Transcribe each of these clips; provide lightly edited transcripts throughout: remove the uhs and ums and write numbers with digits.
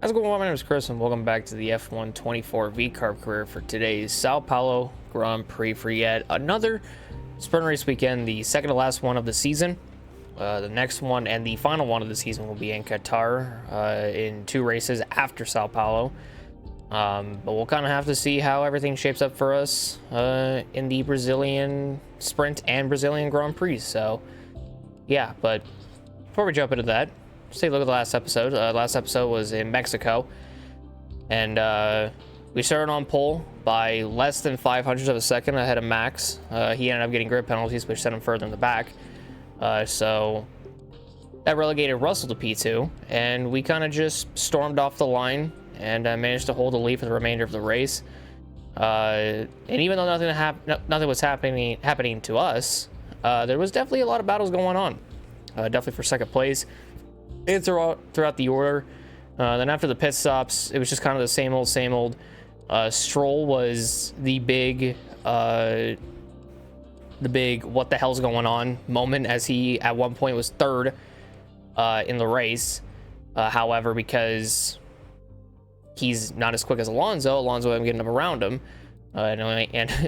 How's it going? My name is Chris, and welcome back to the F1 24 VCARB career for today's Sao Paulo Grand Prix for yet another sprint race weekend, the second to last one of the season. The next one and the final one of the season will be in Qatar in two races after Sao Paulo. But we'll kind of have to see how everything shapes up for us in the Brazilian sprint and Brazilian Grand Prix. So, yeah, but before we jump into that, just take a look at the last episode. Last episode was in Mexico, and we started on pole by less than 500ths of a second ahead of Max. He ended up getting grid penalties, which sent him further in the back. So that relegated Russell to P2, and we kind of just stormed off the line and managed to hold the lead for the remainder of the race. And even though nothing was happening to us, there was definitely a lot of battles going on. Definitely for second place. And throughout the order. Then after the pit stops, it was just kind of the same old. Stroll was the big what the hell's going on moment, as he at one point was third in the race. However, because he's not as quick as Alonso ended up getting up around him. It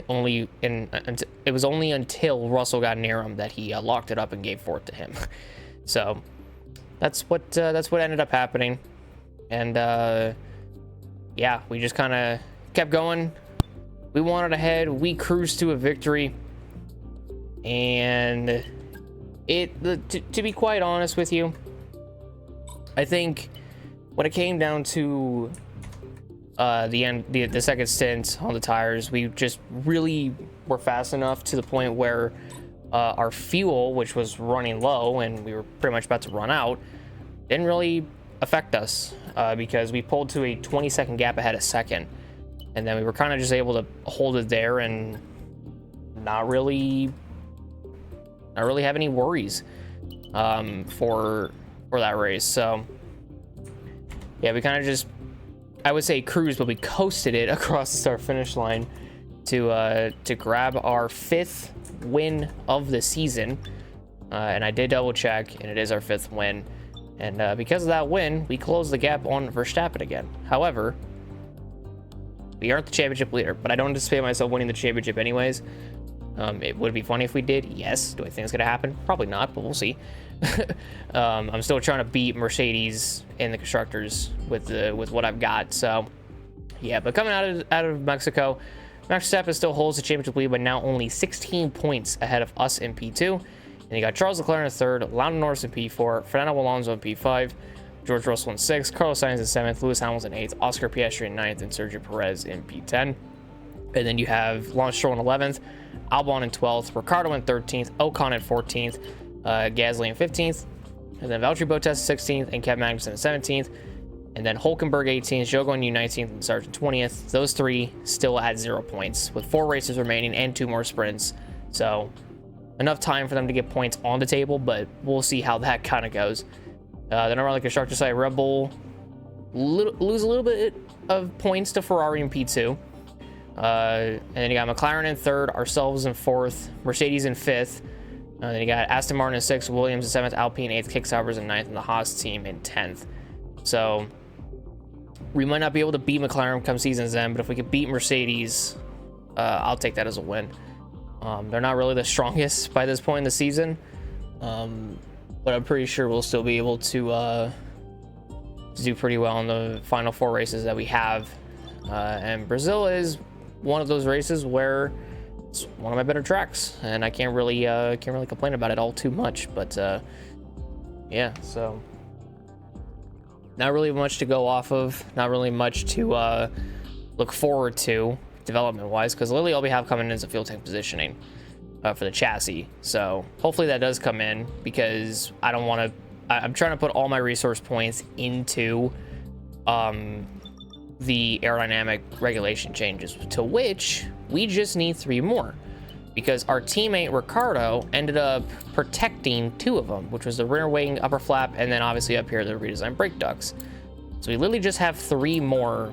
was only until Russell got near him that he locked it up and gave fourth to him. So that's what ended up happening. And yeah, we just kind of kept going. We wanted ahead. We cruised to a victory. And to be quite honest with you, I think when it came down to the second stint on the tires, we just really were fast enough to the point where our fuel, which was running low and we were pretty much about to run out, didn't really affect us because we pulled to a 20-second gap ahead of second, and then we were kind of just able to hold it there and not really have any worries for that race. So yeah, we kind of just, I would say cruised, but we coasted it across the start finish line to grab our fifth win of the season. And I did double check, and it is our fifth win. And because of that win, we closed the gap on Verstappen again. However, we aren't the championship leader, but I don't anticipate myself winning the championship anyways. It would be funny if we did. Yes. Do I think it's gonna happen? Probably not, but we'll see. I'm still trying to beat Mercedes in the constructors with what I've got. So yeah, but coming out of Mexico, Max Verstappen still holds the championship lead, but now only 16 points ahead of us in P2. And you got Charles Leclerc in third, Lando Norris in P4, Fernando Alonso in P5, George Russell in 6th, Carlos Sainz in 7th, Lewis Hamilton in 8th, Oscar Piastri in 9th, and Sergio Perez in P10. And then you have Lance Stroll in 11th, Albon in 12th, Ricciardo in 13th, Ocon in 14th, Gasly in 15th, and then Valtteri Bottas 16th, and Kevin Magnussen in 17th, and then Hülkenberg 18th, Zhou Guanyu 19th, and Sargent 20th. Those three still at 0 points, with 4 races remaining and 2 more sprints. So enough time for them to get points on the table, but we'll see how that kind of goes. Then around the constructor side, Red Bull lose a little bit of points to Ferrari in P2. And then you got McLaren in 3rd, ourselves in 4th, Mercedes in 5th. Then you got Aston Martin in 6th, Williams in 7th, Alpine 8th, Kick-Saubers in 9th, and the Haas team in 10th. So we might not be able to beat McLaren come season's end, but if we could beat Mercedes, I'll take that as a win. They're not really the strongest by this point in the season, but I'm pretty sure we'll still be able to do pretty well in the final 4 races that we have. And Brazil is one of those races where it's one of my better tracks, and I can't really complain about it all too much. But yeah, so not really much to go off of, not really much to look forward to development wise, because literally all we have coming in is a fuel tank positioning for the chassis. So hopefully that does come in, because I'm trying to put all my resource points into the aerodynamic regulation changes, to which we just need 3 more, because our teammate Ricciardo ended up protecting 2 of them, which was the rear wing upper flap, and then obviously up here the redesigned brake ducts. So we literally just have 3 more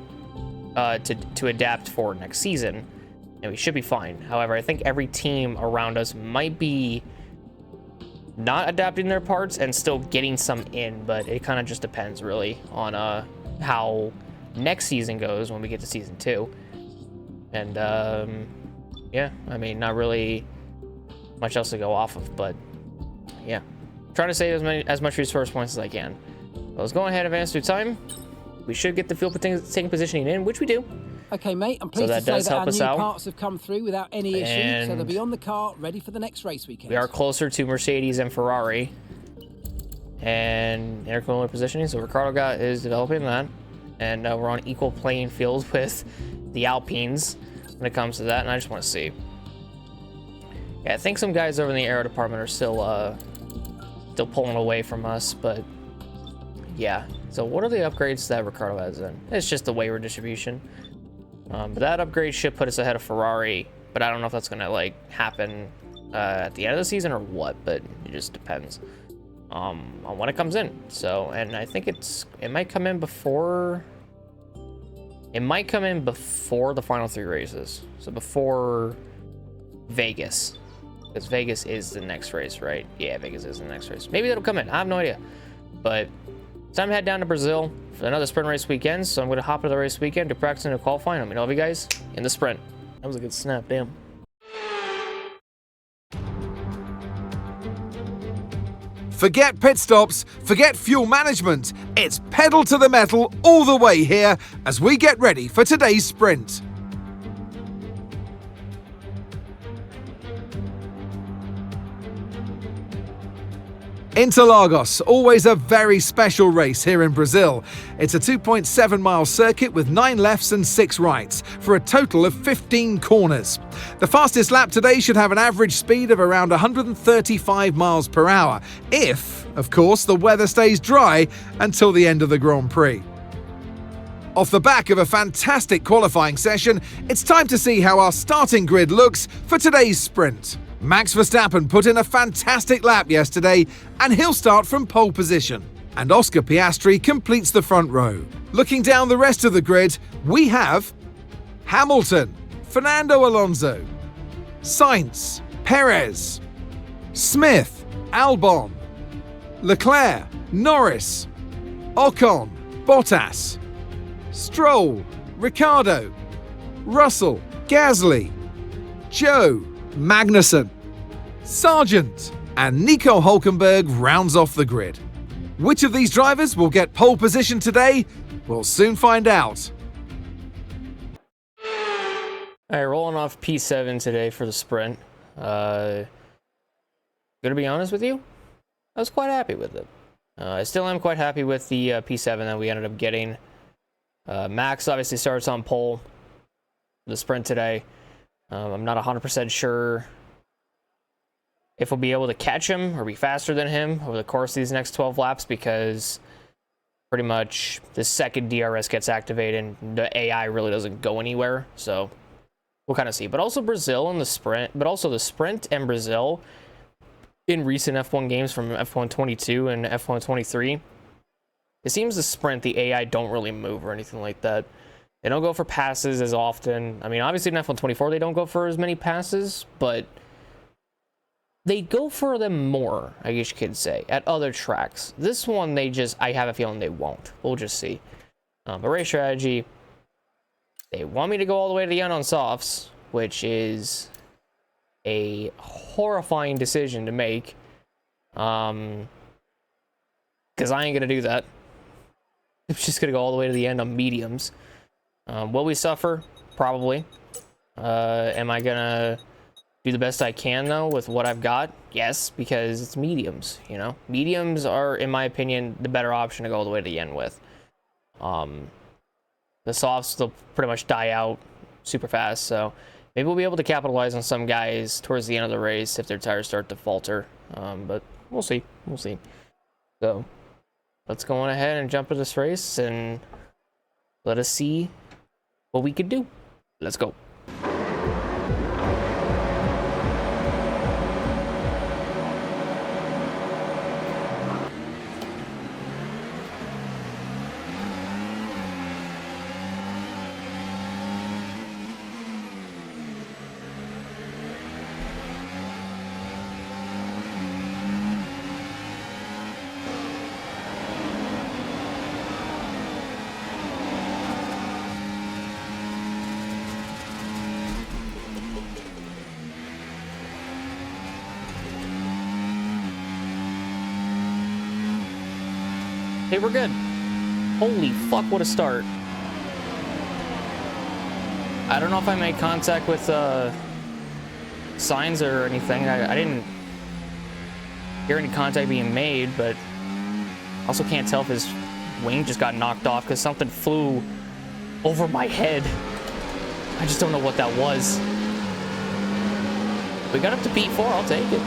to adapt for next season, and we should be fine. However, I think every team around us might be not adapting their parts and still getting some in, but it kind of just depends really on how next season goes when we get to season 2. And yeah, I mean, not really much else to go off of, but yeah, trying to save as much resource points as I can. But let's go ahead and advance through time. We should get the fuel tank positioning in, which we do. Okay, mate, I'm pleased to say that our new parts have come through without any issue, so they'll be on the car, ready for the next race weekend. We are closer to Mercedes and Ferrari. And intercooler positioning, so Ricardo is developing that. And we're on equal playing field with the Alpines when it comes to that, and I just want to see. Yeah, I think some guys over in the aero department are still pulling away from us, but yeah. So what are the upgrades that Ricardo has in? It's just the waiver distribution. But that upgrade should put us ahead of Ferrari, but I don't know if that's gonna like happen at the end of the season or what, but it just depends on when it comes in. So, and I think it might come in before the final 3 races. So before Vegas, because Vegas is the next race, right? Yeah, Vegas is the next race. Maybe that'll come in. I have no idea, but it's time to head down to Brazil for another sprint race weekend. So I'm going to hop into the race weekend to practice into qualifying. I'm going to have you guys in the sprint. That was a good snap, damn. Forget pit stops, forget fuel management. It's pedal to the metal all the way here as we get ready for today's sprint. Interlagos, always a very special race here in Brazil. It's a 2.7-mile circuit with 9 lefts and 6 rights, for a total of 15 corners. The fastest lap today should have an average speed of around 135 miles per hour, if, of course, the weather stays dry until the end of the Grand Prix. Off the back of a fantastic qualifying session, it's time to see how our starting grid looks for today's sprint. Max Verstappen put in a fantastic lap yesterday, and he'll start from pole position. And Oscar Piastri completes the front row. Looking down the rest of the grid, we have Hamilton, Fernando Alonso, Sainz, Perez, Smith, Albon, Leclerc, Norris, Ocon, Bottas, Stroll, Ricciardo, Russell, Gasly, Joe, Magnussen, Sargent, and Nico Hülkenberg rounds off the grid. Which of these drivers will get pole position today? We'll soon find out. All right, rolling off P7 today for the sprint. Gonna be honest with you, I was quite happy with it. I still am quite happy with the P7 that we ended up getting. Max obviously starts on pole for the sprint today. I'm not 100% sure if we'll be able to catch him or be faster than him over the course of these next 12 laps, because pretty much the second DRS gets activated and the AI really doesn't go anywhere. So we'll kind of see. But also Brazil in the sprint, but also the sprint and Brazil in recent F1 games from F1 22 and F1 23. It seems the sprint, the AI don't really move or anything like that. They don't go for passes as often. I mean, obviously in F1 24, they don't go for as many passes, but they go for them more, I guess you could say, at other tracks. This one, I have a feeling they won't. We'll just see. But race strategy, they want me to go all the way to the end on softs, which is a horrifying decision to make. Because I ain't going to do that. I'm just going to go all the way to the end on mediums. Will we suffer? Probably. Am I gonna do the best I can, though, with what I've got? Yes, because it's mediums, you know? Mediums are, in my opinion, the better option to go all the way to the end with. The softs, they'll pretty much die out super fast, so maybe we'll be able to capitalize on some guys towards the end of the race if their tires start to falter. But we'll see. We'll see. So, let's go on ahead and jump into this race, and let us see what we could do. Let's go. They were good. Holy fuck, what a start. I don't know if I made contact with signs or anything. I didn't hear any contact being made, but also can't tell if his wing just got knocked off because something flew over my head. I just don't know what that was. We got up to P4, I'll take it.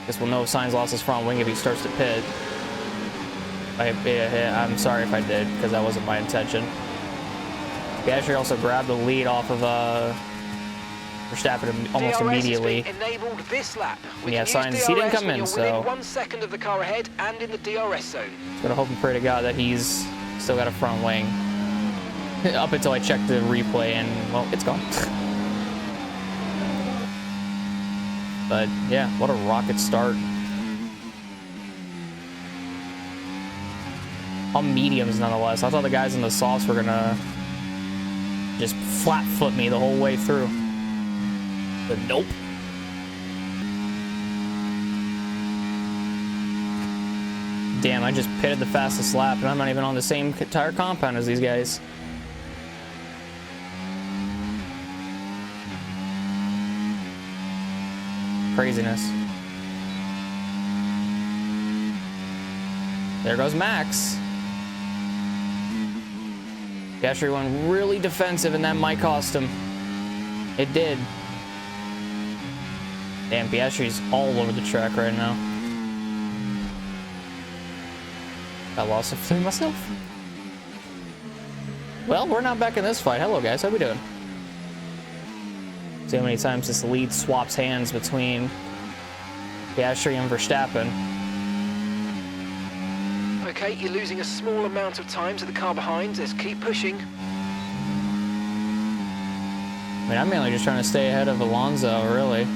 Guess we'll know if Sainz lost his front wing if he starts to pit. I'm sorry if I did, because that wasn't my intention. Piastri also grabbed the lead off of Verstappen almost immediately. Enabled this lap. Yeah, Sainz, he didn't come in, so 1 second of the car ahead and in the DRS zone. Gotta hope and pray to God that he's still got a front wing. Up until I checked the replay, and well, it's gone. But yeah, what a rocket start. All mediums nonetheless. I thought the guys in the softs were gonna just flat foot me the whole way through. But nope. Damn, I just pitted the fastest lap and I'm not even on the same tire compound as these guys. Craziness. There goes Max. Piastri went really defensive and that might cost him. It did. Damn, Piastri's all over the track right now. I lost a few myself. Well, we're not back in this fight. Hello, guys. How we doing? See how many times this lead swaps hands between Piastri and Verstappen. Okay, you're losing a small amount of time to the car behind. Just keep pushing. I mean, I'm mainly just trying to stay ahead of Alonso, really.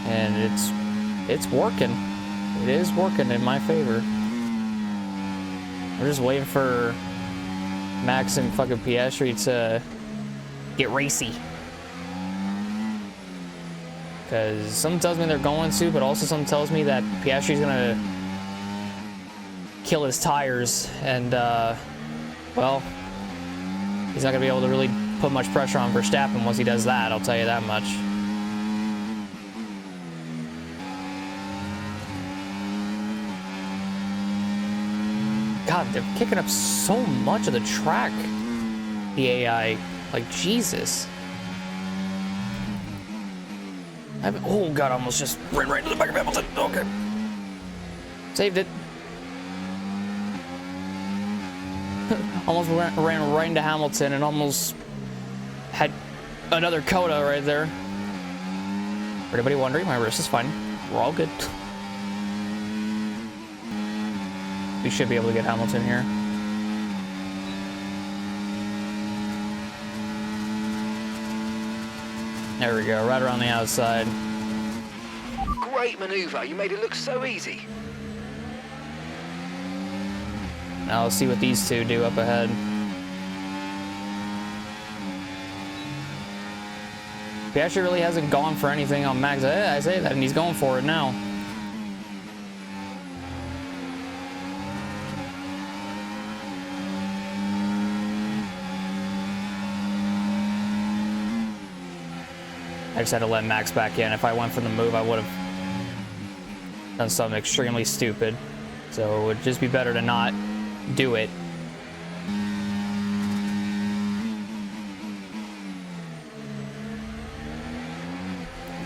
And it's working. It is working in my favor. We're just waiting for Max and fucking Piastri to get racy. Because something tells me they're going to, but also something tells me that Piastri's gonna kill his tires, and well, he's not gonna be able to really put much pressure on Verstappen once he does that, I'll tell you that much. God, they're kicking up so much of the track, the AI. Like, Jesus. Oh, God, I almost just ran right into the back of Hamilton. Okay. Saved it. Almost ran right into Hamilton and almost had another coda right there. For anybody wondering, my wrist is fine. We're all good. We should be able to get Hamilton here. There we go, right around the outside. Great maneuver. You made it look so easy. Now let's see what these two do up ahead. Piastri really hasn't gone for anything on Max. I say that, and he's going for it now. I just had to let Max back in. If I went for the move, I would have done something extremely stupid. So it would just be better to not do it.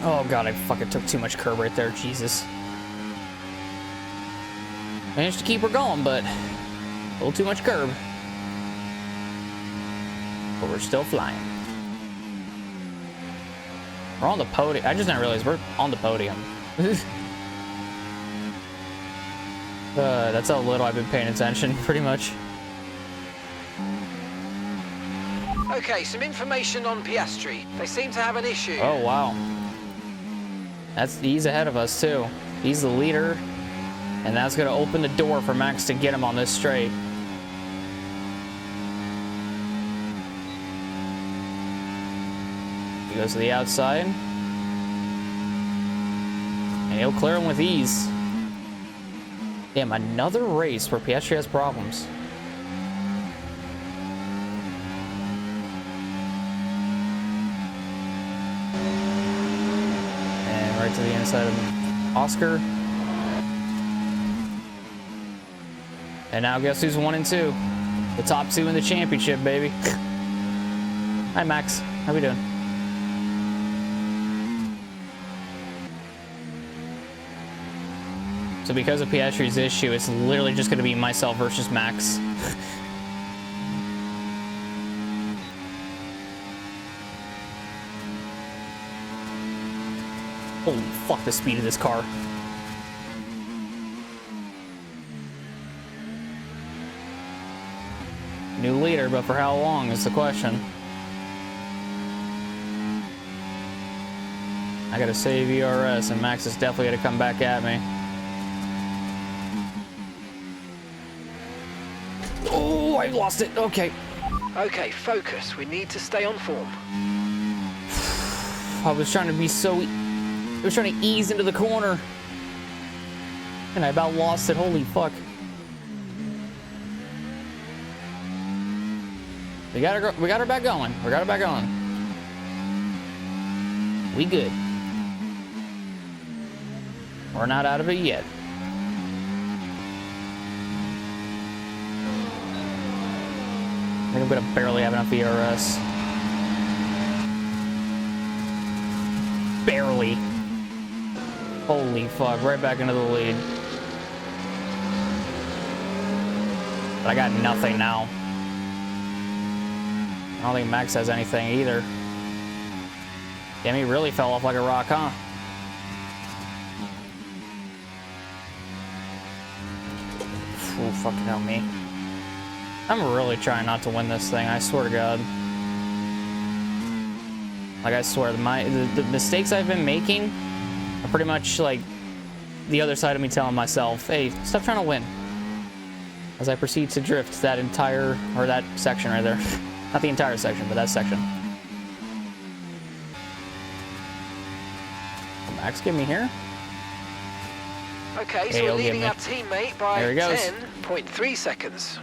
Oh God, I fucking took too much curb right there, Jesus. Managed to keep her going, but a little too much curb. But we're still flying. We're on the podium. I just didn't realize we're on the podium. That's how little I've been paying attention, pretty much. Okay, some information on Piastri. They seem to have an issue. Oh, wow. He's ahead of us, too. He's the leader, and that's going to open the door for Max to get him on this straight. Goes to the outside. And he'll clear him with ease. Damn, another race where Piastri has problems. And right to the inside of Oscar. And now guess who's 1 and 2? The top 2 in the championship, baby. Hi, Max. How we doing? So because of Piastri's issue, it's literally just going to be myself versus Max. Holy fuck, the speed of this car. New leader, but for how long is the question. I gotta save ERS, and Max is definitely gonna come back at me. Oh, I lost it. Okay. Okay, focus. We need to stay on form. I was trying to be so... I was trying to ease into the corner. And I about lost it. Holy fuck. We got her back going. We got her back going. We good. We're not out of it yet. I think I'm gonna barely have enough ERS. Barely. Holy fuck, right back into the lead. But I got nothing now. I don't think Max has anything either. Damn, he really fell off like a rock, huh? Oh, fucking hell me. I'm really trying not to win this thing, I swear to God. Like, I swear, the mistakes I've been making are pretty much like the other side of me telling myself, hey, stop trying to win. As I proceed to drift that entire, or that section right there. Not the entire section, but that section. Max, get me here. Okay, so we're leading our teammate by 10.3 seconds.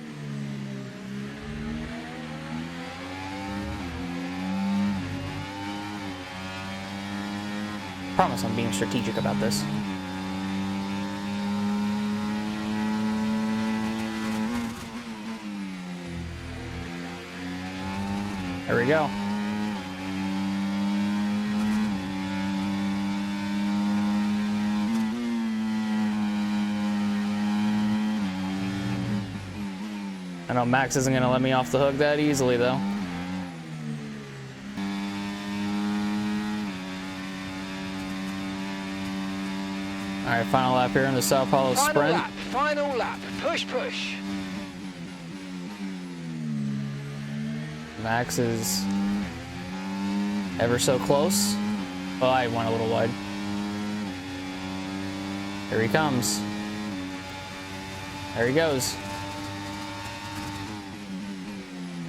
Promise I'm being strategic about this. There we go. I know Max isn't gonna let me off the hook that easily, though. All right, final lap here in the Sao Paulo sprint. Final lap, push, push. Max is ever so close. Oh, I went a little wide. Here he comes. There he goes.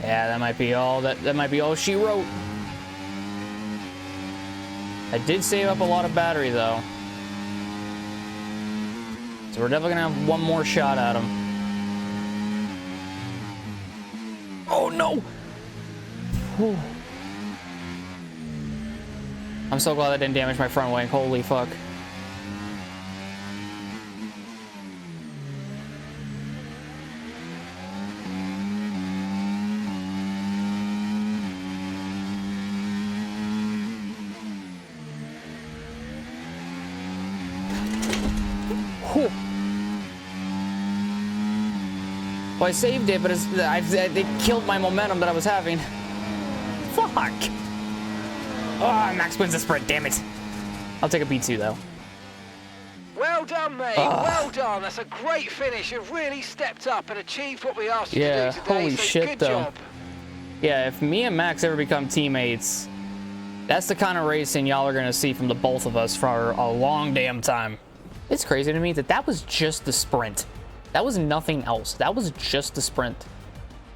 Yeah, that might be all that might be all she wrote. I did save up a lot of battery though. So we're definitely gonna have one more shot at him. Oh no! Whew. I'm so glad I didn't damage my front wing. Holy fuck. Whew. Well, I saved it, but it killed my momentum that I was having. Fuck! Oh, Max wins the sprint, damn it. I'll take a B2, though. Well done, mate. Well done. That's a great finish. You've really stepped up and achieved what we asked you to do today. Holy so shit, good though. Job. Yeah, if me and Max ever become teammates, that's the kind of racing y'all are going to see from the both of us for a long damn time. It's crazy to me that was just the sprint. That was nothing else. That was just the sprint.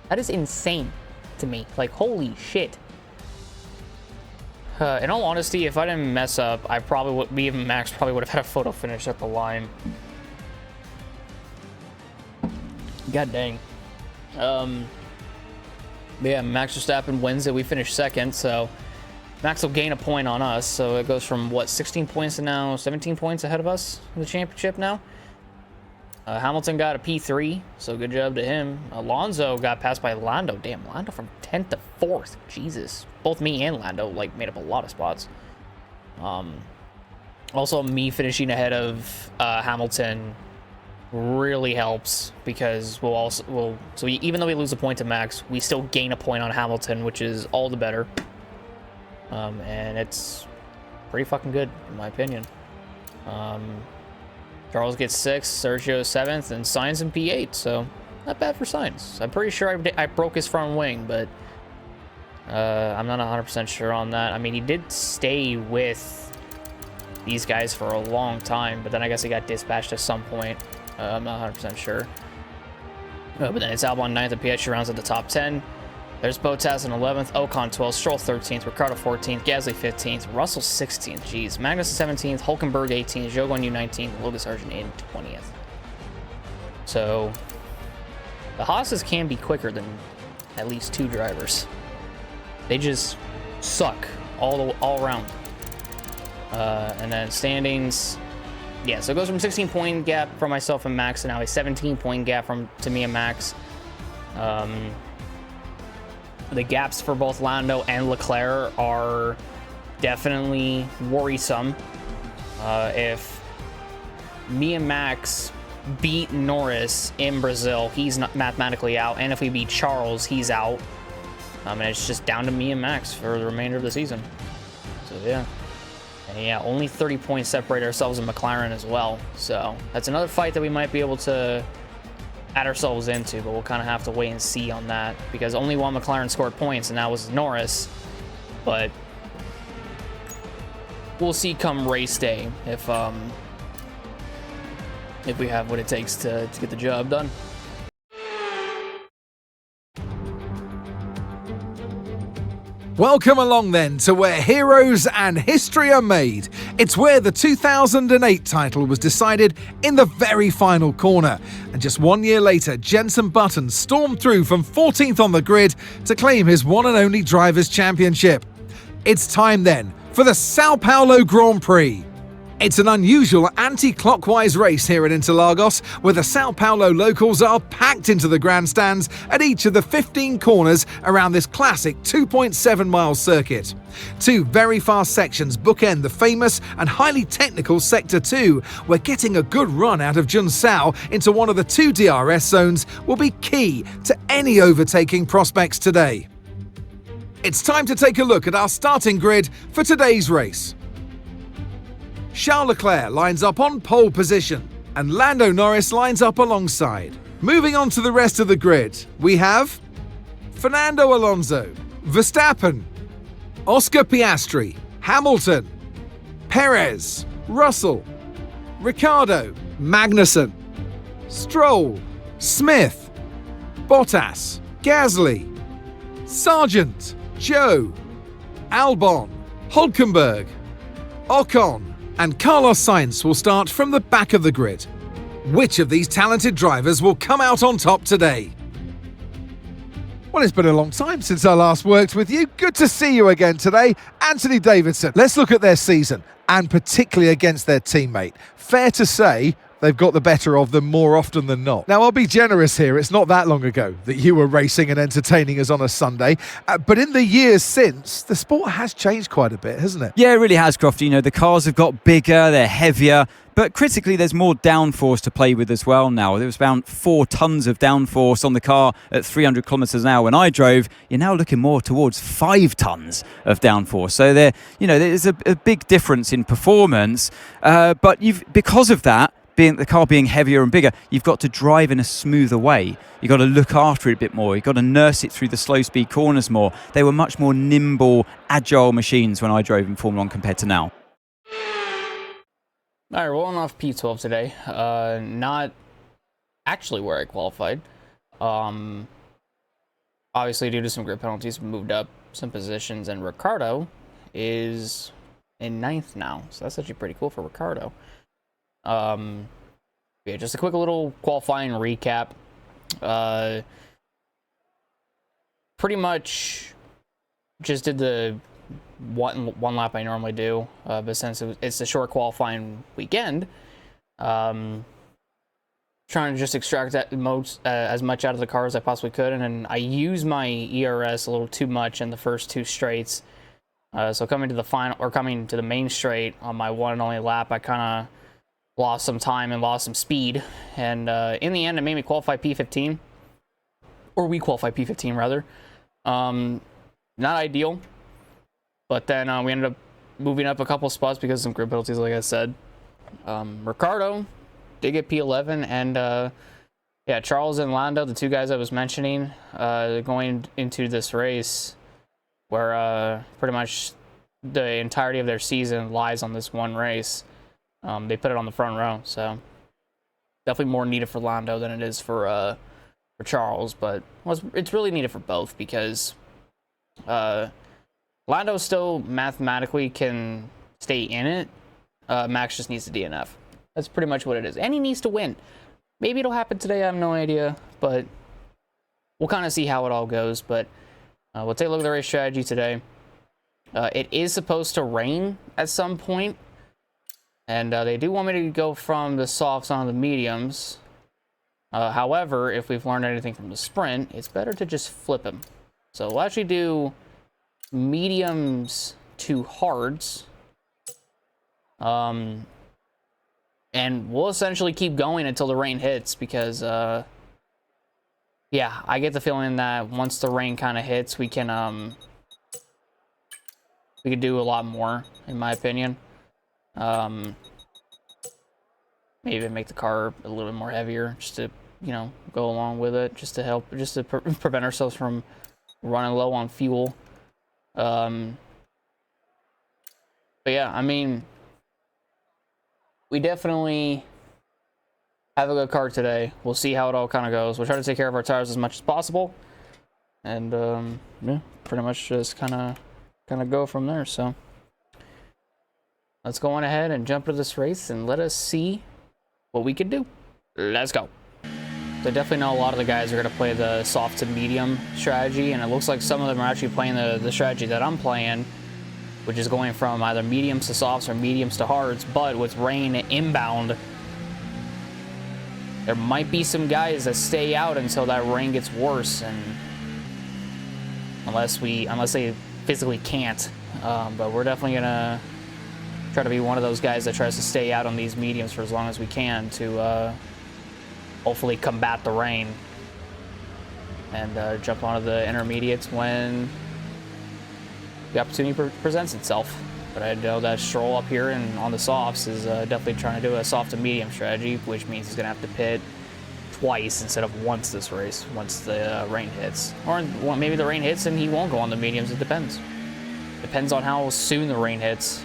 That is insane to me. Like, holy shit. In all honesty, if I didn't mess up, I probably would, me and Max probably would have had a photo finish at the line. God dang. Yeah, Max Verstappen wins it. We finished second, so Max will gain a point on us. So it goes from, what, 16 points to now 17 points ahead of us in the championship now. Hamilton got a P3, so good job to him. Alonso got passed by Lando. Damn, Lando from 10th to 4th. Jesus. Both me and Lando, like, made up a lot of spots. Also, me finishing ahead of Hamilton really helps, because so even though we lose a point to Max, we still gain a point on Hamilton, which is all the better. And it's pretty fucking good, in my opinion. Charles gets 6th, Sergio 7th, and Sainz in P8, so not bad for Sainz. I'm pretty sure I broke his front wing, but I'm not 100% sure on that. I mean, he did stay with these guys for a long time, but then I guess he got dispatched at some point. I'm not 100% sure. But then it's Albon 9th, and Piastri rounds at the top 10. There's Bottas in 11th, Ocon 12th, Stroll 13th, Ricciardo 14th, Gasly 15th, Russell 16th, jeez, Magnus 17th, Hulkenberg 18th, Zhou Guanyu 19th, Logan Sargent in 20th. So the Haas's can be quicker than at least 2 drivers. They just suck all around. And then standings, yeah, so it goes from 16-point gap for myself and Max to now a 17-point gap to me and Max. The gaps for both Lando and Leclerc are definitely worrisome. If me and Max beat Norris in Brazil, he's not mathematically out, and if we beat Charles, he's out. And it's just down to me and Max for the remainder of the season. So yeah. And yeah, only 30 points separate ourselves and McLaren as well. So that's another fight that we might be able to add ourselves into, but we'll kind of have to wait and see on that, because only one McLaren scored points, and that was Norris. But we'll see come race day if we have what it takes to get the job done. Welcome along then to where heroes and history are made. It's where the 2008 title was decided in the very final corner. And just 1 year later, Jenson Button stormed through from 14th on the grid to claim his one and only Drivers' Championship. It's time then for the Sao Paulo Grand Prix. It's an unusual anti-clockwise race here at Interlagos, where the Sao Paulo locals are packed into the grandstands at each of the 15 corners around this classic 2.7-mile circuit. 2 very fast sections bookend the famous and highly technical Sector 2, where getting a good run out of Junsao into one of the 2 DRS zones will be key to any overtaking prospects today. It's time to take a look at our starting grid for today's race. Charles Leclerc lines up on pole position, and Lando Norris lines up alongside. Moving on to the rest of the grid, we have Fernando Alonso, Verstappen, Oscar Piastri, Hamilton, Perez, Russell, Ricciardo, Magnussen, Stroll, Smith, Bottas, Gasly, Sargent, Zhou, Albon, Hulkenberg, Ocon, and Carlos Sainz will start from the back of the grid. Which of these talented drivers will come out on top today? Well, it's been a long time since I last worked with you. Good to see you again today. Anthony Davidson. Let's look at their season, and particularly against their teammate. Fair to say, they've got the better of them more often than not. Now, I'll be generous here. It's not that long ago that you were racing and entertaining us on a Sunday. But in the years since, the sport has changed quite a bit, hasn't it? Yeah, it really has, Crofty. You know, the cars have got bigger, they're heavier, but critically, there's more downforce to play with as well now. There was about 4 tons of downforce on the car at 300 kilometers an hour when I drove. You're now looking more towards 5 tons of downforce. So there's a big difference in performance. But because of that, the car being heavier and bigger, you've got to drive in a smoother way. You've got to look after it a bit more. You've got to nurse it through the slow speed corners more. They were much more nimble, agile machines when I drove in Formula 1 compared to now. All right, rolling off P12 today. Not actually where I qualified. Obviously, due to some grid penalties, we moved up some positions, and Ricciardo is in 9th now, so that's actually pretty cool for Ricardo. Yeah, just a quick little qualifying recap. Pretty much just did the one lap I normally do, but since it's a short qualifying weekend, trying to just extract that as much out of the car as I possibly could, and then I used my ERS a little too much in the first 2 straights. So coming to the main straight on my one and only lap, I kind of lost some time and lost some speed, and in the end it made me qualify P15, or we qualified P15 rather. Not ideal, but then we ended up moving up a couple spots because of some grid penalties, like I said. Ricardo did get P11, and yeah, Charles and Lando, the 2 guys I was mentioning, going into this race where pretty much the entirety of their season lies on this one race. They put it on the front row, so definitely more needed for Lando than it is for Charles, but it's really needed for both because Lando still mathematically can stay in it. Max just needs to DNF. That's pretty much what it is, and he needs to win. Maybe it'll happen today, I have no idea, but we'll kind of see how it all goes. But we'll take a look at the race strategy today. It is supposed to rain at some point, and they do want me to go from the softs on the mediums. However, if we've learned anything from the sprint, it's better to just flip them. So we'll actually do mediums to hards. And we'll essentially keep going until the rain hits because, yeah, I get the feeling that once the rain kind of hits, we can do a lot more, in my opinion. Maybe even make the car a little bit more heavier just to, you know, go along with it, just to help, just to prevent ourselves from running low on fuel. But yeah, I mean, we definitely have a good car today. We'll see how it all kind of goes. We'll try to take care of our tires as much as possible, and yeah, pretty much just kind of go from there. So let's go on ahead and jump into this race and let us see what we can do. Let's go. So I definitely know a lot of the guys are going to play the soft to medium strategy, and it looks like some of them are actually playing the strategy that I'm playing, which is going from either mediums to softs or mediums to hards. But with rain inbound, there might be some guys that stay out until that rain gets worse, and unless they physically can't. But we're definitely gonna try to be one of those guys that tries to stay out on these mediums for as long as we can to hopefully combat the rain and jump onto the intermediates when the opportunity presents itself. But I know that Stroll up here and on the softs is definitely trying to do a soft to medium strategy, which means he's going to have to pit twice instead of once this race, once the rain hits. Or maybe the rain hits and he won't go on the mediums. It depends. Depends on how soon the rain hits.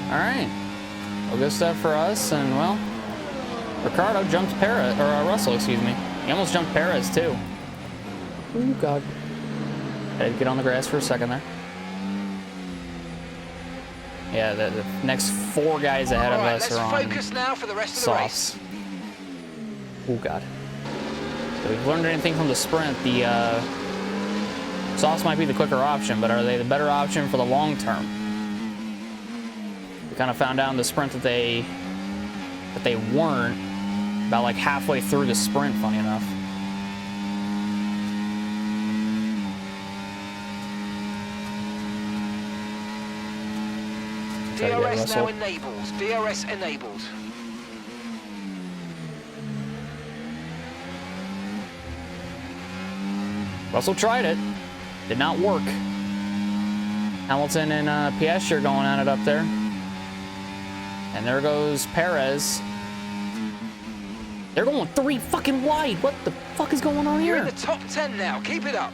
All right, well, good stuff for us, and well, Ricardo jumped Perez, or Russell, excuse me. He almost jumped Perez too. Oh God! Had to get on the grass for a second there. Yeah, the next 4 guys ahead of us are on softs. Oh God! So we've learned anything from the sprint. The softs might be the quicker option, but are they the better option for the long term? Kind of found out in the sprint that they weren't about like halfway through the sprint, funny enough. DRS now enabled. DRS enabled. Russell tried it. Did not work. Hamilton and Piastri are going at it up there. And there goes Perez. They're going 3 fucking wide. What the fuck is going on here? You're in the top 10 now. Keep it up.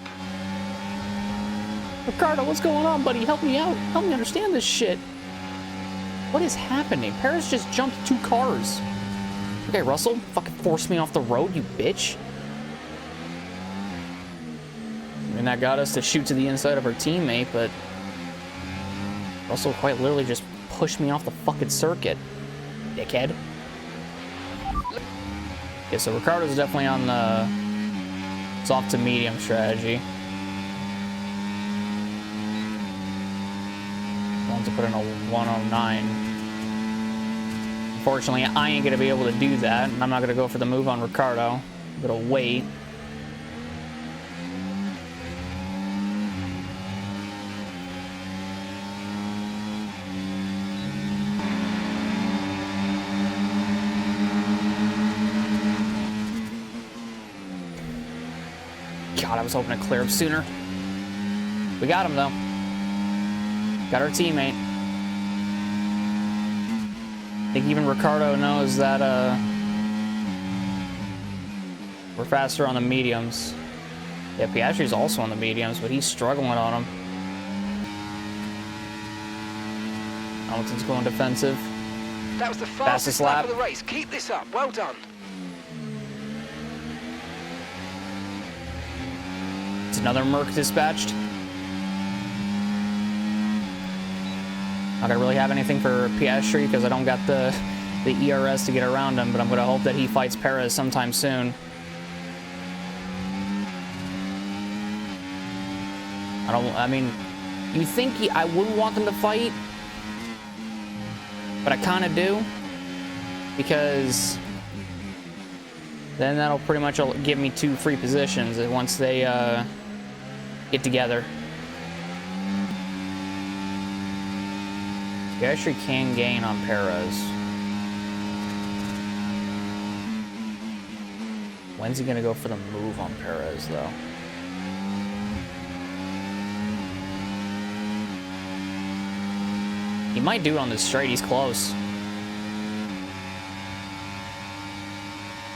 Ricardo, what's going on, buddy? Help me out. Help me understand this shit. What is happening? Perez just jumped 2 cars. Okay, Russell, fucking force me off the road, you bitch. And that got us to shoot to the inside of our teammate, but Russell quite literally just pushed me off the fucking circuit, dickhead. Okay, so Ricardo's definitely on the soft to medium strategy. Want to put in a 109. Unfortunately, I ain't gonna be able to do that, and I'm not gonna go for the move on Ricardo. I'm gonna wait. God, I was hoping to clear up sooner. We got him, though. Got our teammate. I think even Ricardo knows that we're faster on the mediums. Yeah, Piastri's also on the mediums, but he's struggling on them. Hamilton's going defensive. That was the fastest lap of the race. Keep this up. Well done. It's another Merc dispatched. Not gonna really have anything for Piastri because I don't got the ERS to get around him, but I'm gonna hope that he fights Perez sometime soon. I mean, you think I wouldn't want them to fight, but I kind of do, because then that'll pretty much give me 2 free positions once they get together. Piastri can gain on Perez. When's he gonna go for the move on Perez, though? He might do it on the straight. He's close.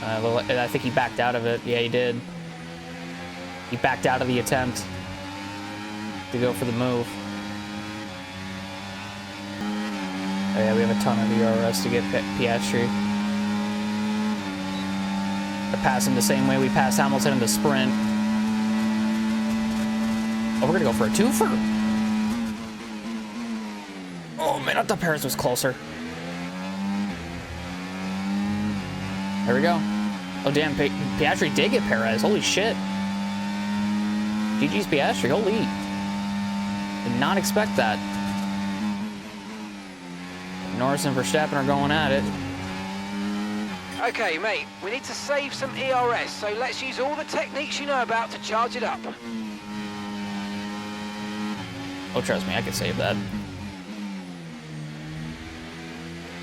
I think he backed out of it. Yeah, he did. He backed out of the attempt to go for the move. Oh yeah, we have a ton of ERS to get Piastri. To pass him the same way we passed Hamilton in the sprint. Oh, we're gonna go for a 2-fer. Oh man, I thought Perez was closer. There we go. Oh damn, Piastri did get Perez. Holy shit. GG's Piastri, holy. Did not expect that. Norris and Verstappen are going at it. Okay, mate, we need to save some ERS, so let's use all the techniques you know about to charge it up. Oh, trust me, I can save that.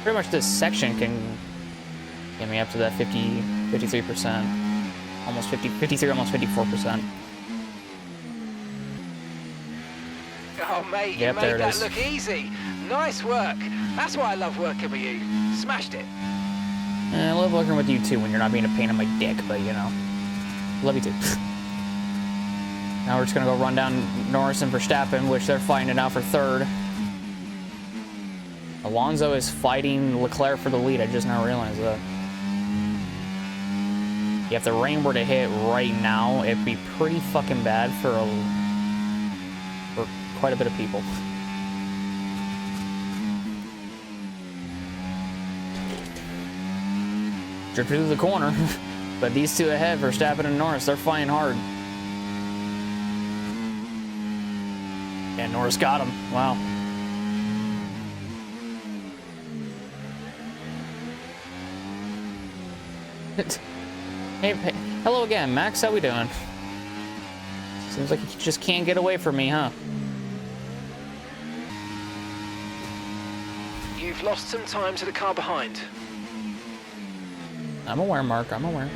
Pretty much this section can get me up to that 53%. Almost 53, almost 54%. Oh, mate, you made that look easy. Nice work. That's why I love working with you. Smashed it. I love working with you too when you're not being a pain in my dick, but you know. Love you too. Now we're just gonna go run down Norris and Verstappen, which they're fighting it out for 3rd. Alonso is fighting Leclerc for the lead. I just now realized that. Yeah, if the rain were to hit right now, it'd be pretty fucking bad for quite a bit of people. Drifted through the corner, but these two ahead, Verstappen and Norris, they're fighting hard. And Norris got him. Wow. Hey, hello again, Max. How we doing? Seems like you just can't get away from me, huh? You've lost some time to the car behind. I'm aware, Mark. I'm aware.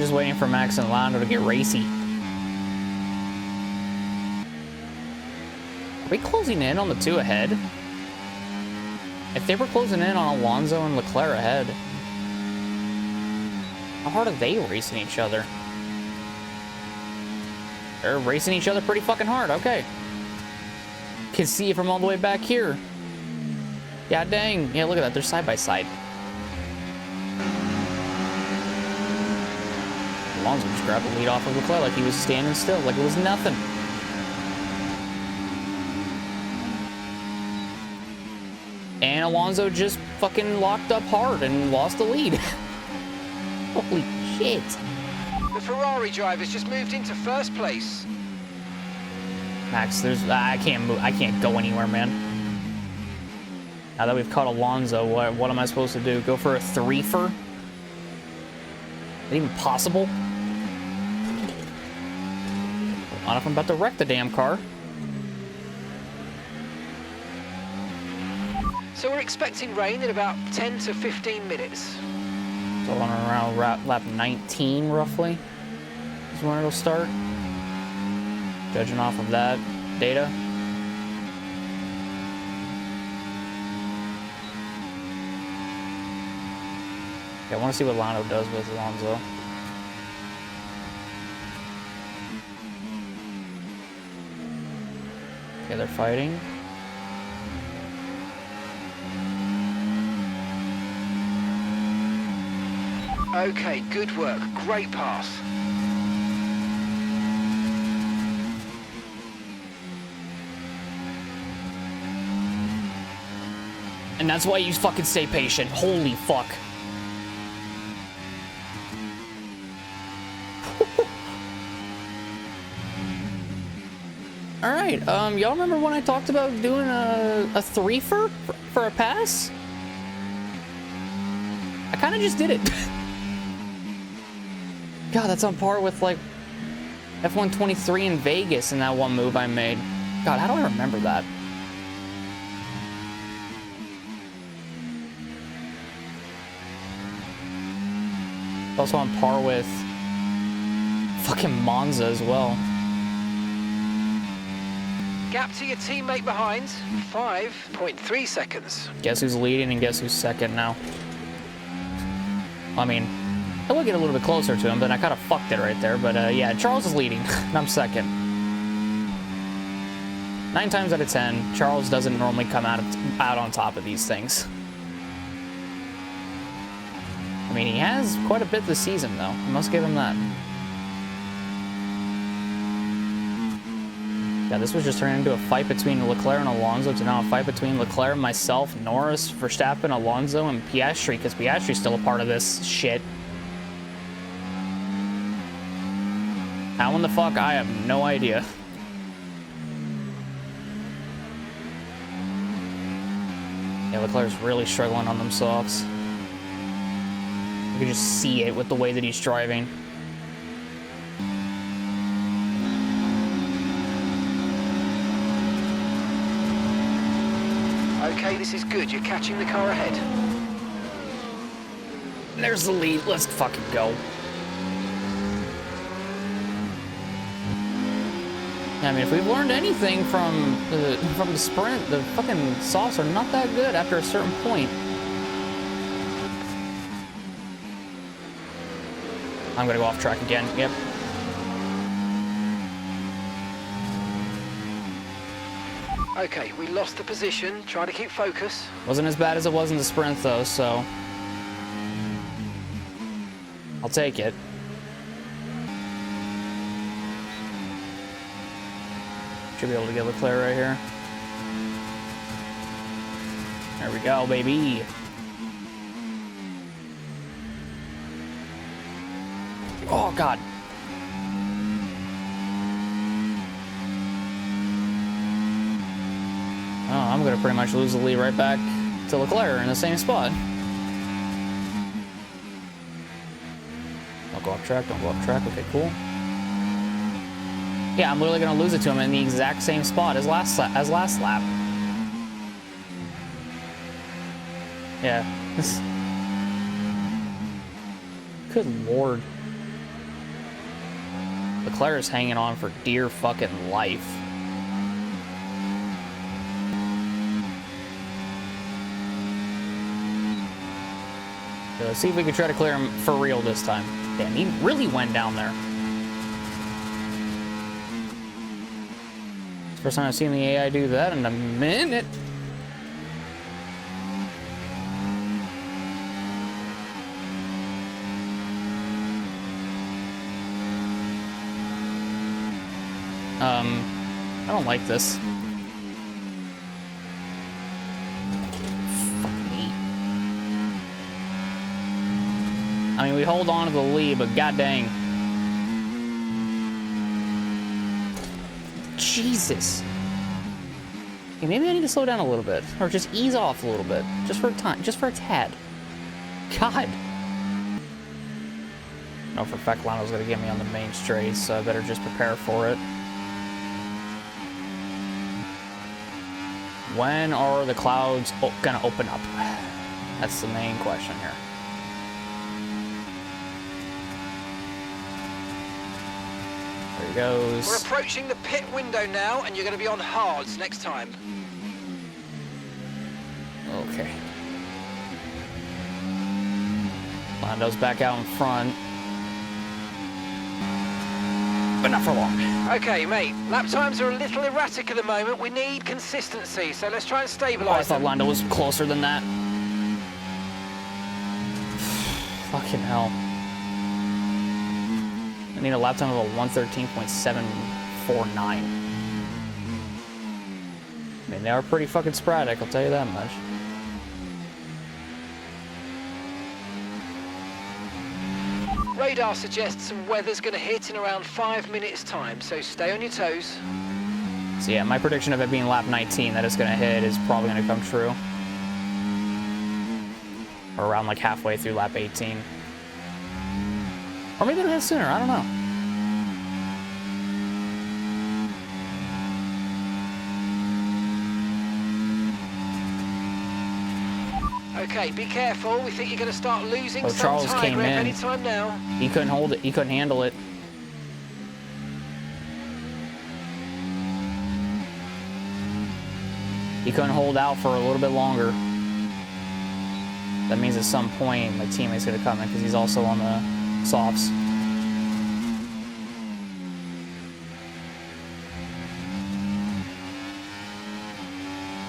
just waiting for Max and Lando to get racy. Are we closing in on the 2 ahead? If they were closing in on Alonso and Leclerc ahead, how hard are they racing each other? They're racing each other pretty fucking hard. Okay. Can see it from all the way back here. Yeah, dang. Yeah, look at that. They're side by side. Alonso just grabbed the lead off of Leclerc like he was standing still, like it was nothing. And Alonso just fucking locked up hard and lost the lead. Holy shit. The Ferrari driver's just moved into first place. Max, I can't go anywhere, man. Now that we've caught Alonso, what am I supposed to do? Go for a 3-fer? Is that even possible? Not if I'm about to wreck the damn car. So we're expecting rain in about 10 to 15 minutes. So on around lap 19, roughly, is when it'll start. Judging off of that data. Okay, I want to see what Lando does with Alonso. Okay, they're fighting. Okay, good work. Great pass. And that's why you fucking stay patient. Holy fuck. Alright, y'all remember when I talked about doing a 3-fer for a pass? I kind of just did it. God, that's on par with, like, F123 in Vegas in that one move I made. God, how do I remember that? Also on par with fucking Monza as well. Gap to your teammate behind, 5.3 seconds. Guess who's leading and guess who's second now? I mean, I will get a little bit closer to him, but I kind of fucked it right there. But yeah, Charles is leading, and I'm second. 9 times out of 10, Charles doesn't normally come out on top of these things. I mean, he has quite a bit this season, though. I must give him that. Yeah, this was just turning into a fight between Leclerc and Alonso to now a fight between Leclerc, myself, Norris, Verstappen, Alonso, and Piastri, because Piastri's still a part of this shit. How in the fuck? I have no idea. Yeah, Leclerc's really struggling on them softs. You can just see it with the way that he's driving. Okay, this is good. You're catching the car ahead. There's the lead. Let's fucking go. I mean, if we've learned anything from the sprint, the fucking softs are not that good after a certain point. I'm gonna go off track again. Yep. Okay, we lost the position. Try to keep focus. Wasn't as bad as it was in the sprint, though, so I'll take it. Should be able to get Leclerc right here. There we go, baby. Oh, God. Oh, I'm going to pretty much lose the lead right back to Leclerc in the same spot. Don't go off track, don't go off track. Okay, cool. Yeah, I'm literally going to lose it to him in the exact same spot as last lap. Yeah. Good Lord. Leclerc is hanging on for dear fucking life. So let's see if we can try to clear him for real this time. Damn, he really went down there. First time I've seen the AI do that in a minute. I don't like this. Fuck me. I mean, we hold on to the lead, but god dang. Jesus. Okay, maybe I need to slow down a little bit, or just ease off a little bit, just for a time, just for a tad. God. No, for a fact Lionel's gonna get me on the main straight, so I better just prepare for it. When are the clouds gonna open up? That's the main question here. There he goes. We're approaching the pit window now, and you're going to be on hards next time. Okay. Lando's back out in front. But not for long. Okay, mate. Lap times are a little erratic at the moment. We need consistency, so let's try and Oh, I stabilize thought them. Lando was closer than that. Fucking hell. I need a lap time of a 113.749. I mean, they are pretty fucking sporadic, I'll tell you that much. Radar suggests some weather's going to hit in around 5 minutes' time, so stay on your toes. So yeah, my prediction of it being lap 19 that it's going to hit is probably going to come true. Or around like halfway through lap 18. Or maybe it'll hit sooner, I don't know. Okay, be careful. We think you're going to start losing Oh, some Charles time came in. anytime now. He couldn't hold it, he couldn't handle it. He couldn't hold out for a little bit longer. That means at some point my teammate's gonna come in because he's also on the softs.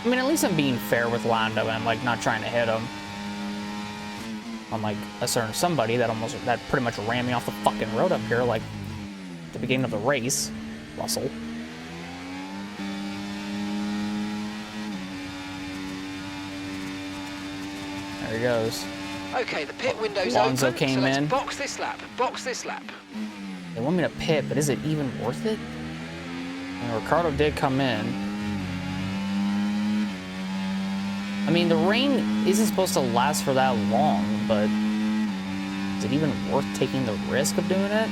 I mean, at least I'm being fair with Lando and I'm like not trying to hit him. I'm like a certain somebody that pretty much ran me off the fucking road up here like at the beginning of the race, Russell. There he goes. Okay, the pit window's Alonso open, came so let's in. box this lap. Box this lap. They want me to pit, but is it even worth it? And Ricardo did come in. I mean, the rain isn't supposed to last for that long, but is it even worth taking the risk of doing it?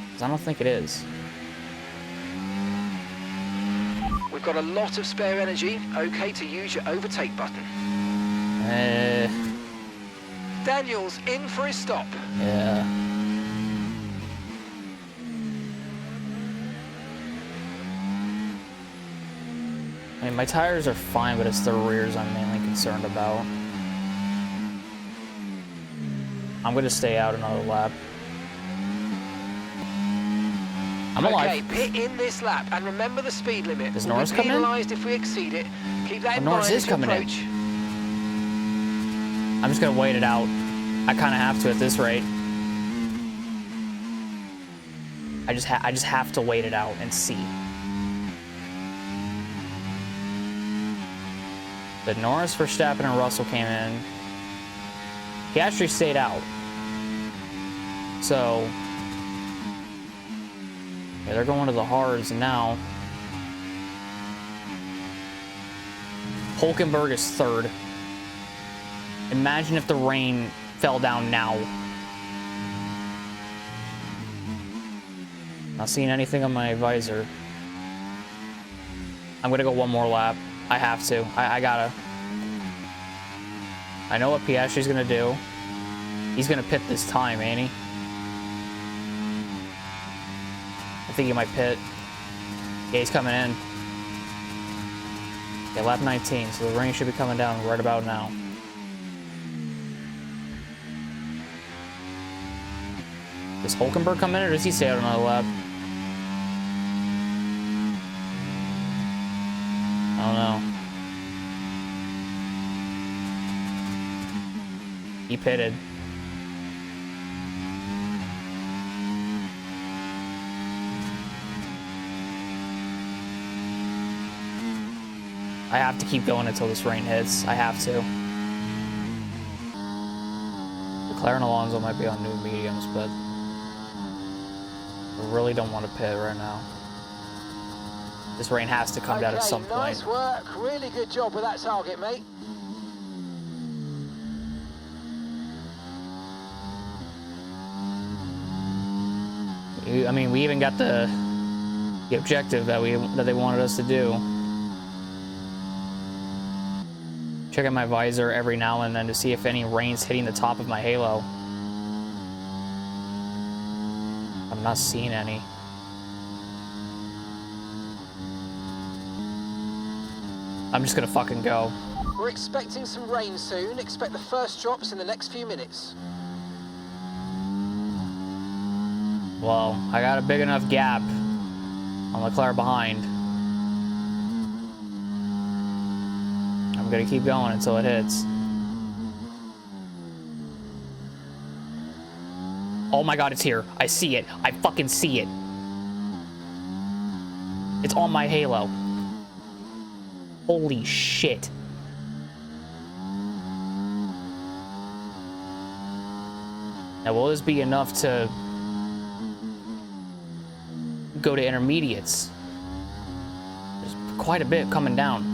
Because I don't think it is. We've got a lot of spare energy. Okay to use your overtake button. Daniel's in for his stop. Yeah. I mean, my tires are fine, but it's the rears I'm mainly concerned about. I'm gonna stay out another lap. I'm alive. Okay, pit in this lap, and remember the speed limit. Does We'll Norris be come in? penalised if we exceed it. Keep that in Norris mind is as you coming in. approach. I'm just gonna wait it out. I kind of have to at this rate. I just have to wait it out and see. But Norris, Verstappen, and Russell came in. He actually stayed out. So yeah, they're going to the hards now. Hulkenberg is third. Imagine if the rain fell down now. Not seeing anything on my visor. I'm gonna go one more lap. I have to. I gotta. I know what Piastri's gonna do. He's gonna pit this time, ain't he? think he might pit. Yeah, he's coming in. Okay, lap 19, so the rain should be coming down right about now. Does Hulkenberg come in, or does he stay out another lap? I don't know. He pitted. I have to keep going until this rain hits. I have to. Leclerc and Alonso might be on new mediums, but I really don't want to pit right now. This rain has to come down at some point. Nice work. Really good job with that target, mate. I mean, we even got the objective that they wanted us to do. Checking my visor every now and then to see if any rain's hitting the top of my halo. I'm not seeing any. I'm just gonna fucking go. We're expecting some rain soon. Expect the first drops in the next few minutes. Well, I got a big enough gap on Leclerc behind. I'm gonna keep going until it hits. Oh my god, it's here. I see it. I fucking see it. It's on my halo. Holy shit. Now, will this be enough to go to intermediates? There's quite a bit coming down.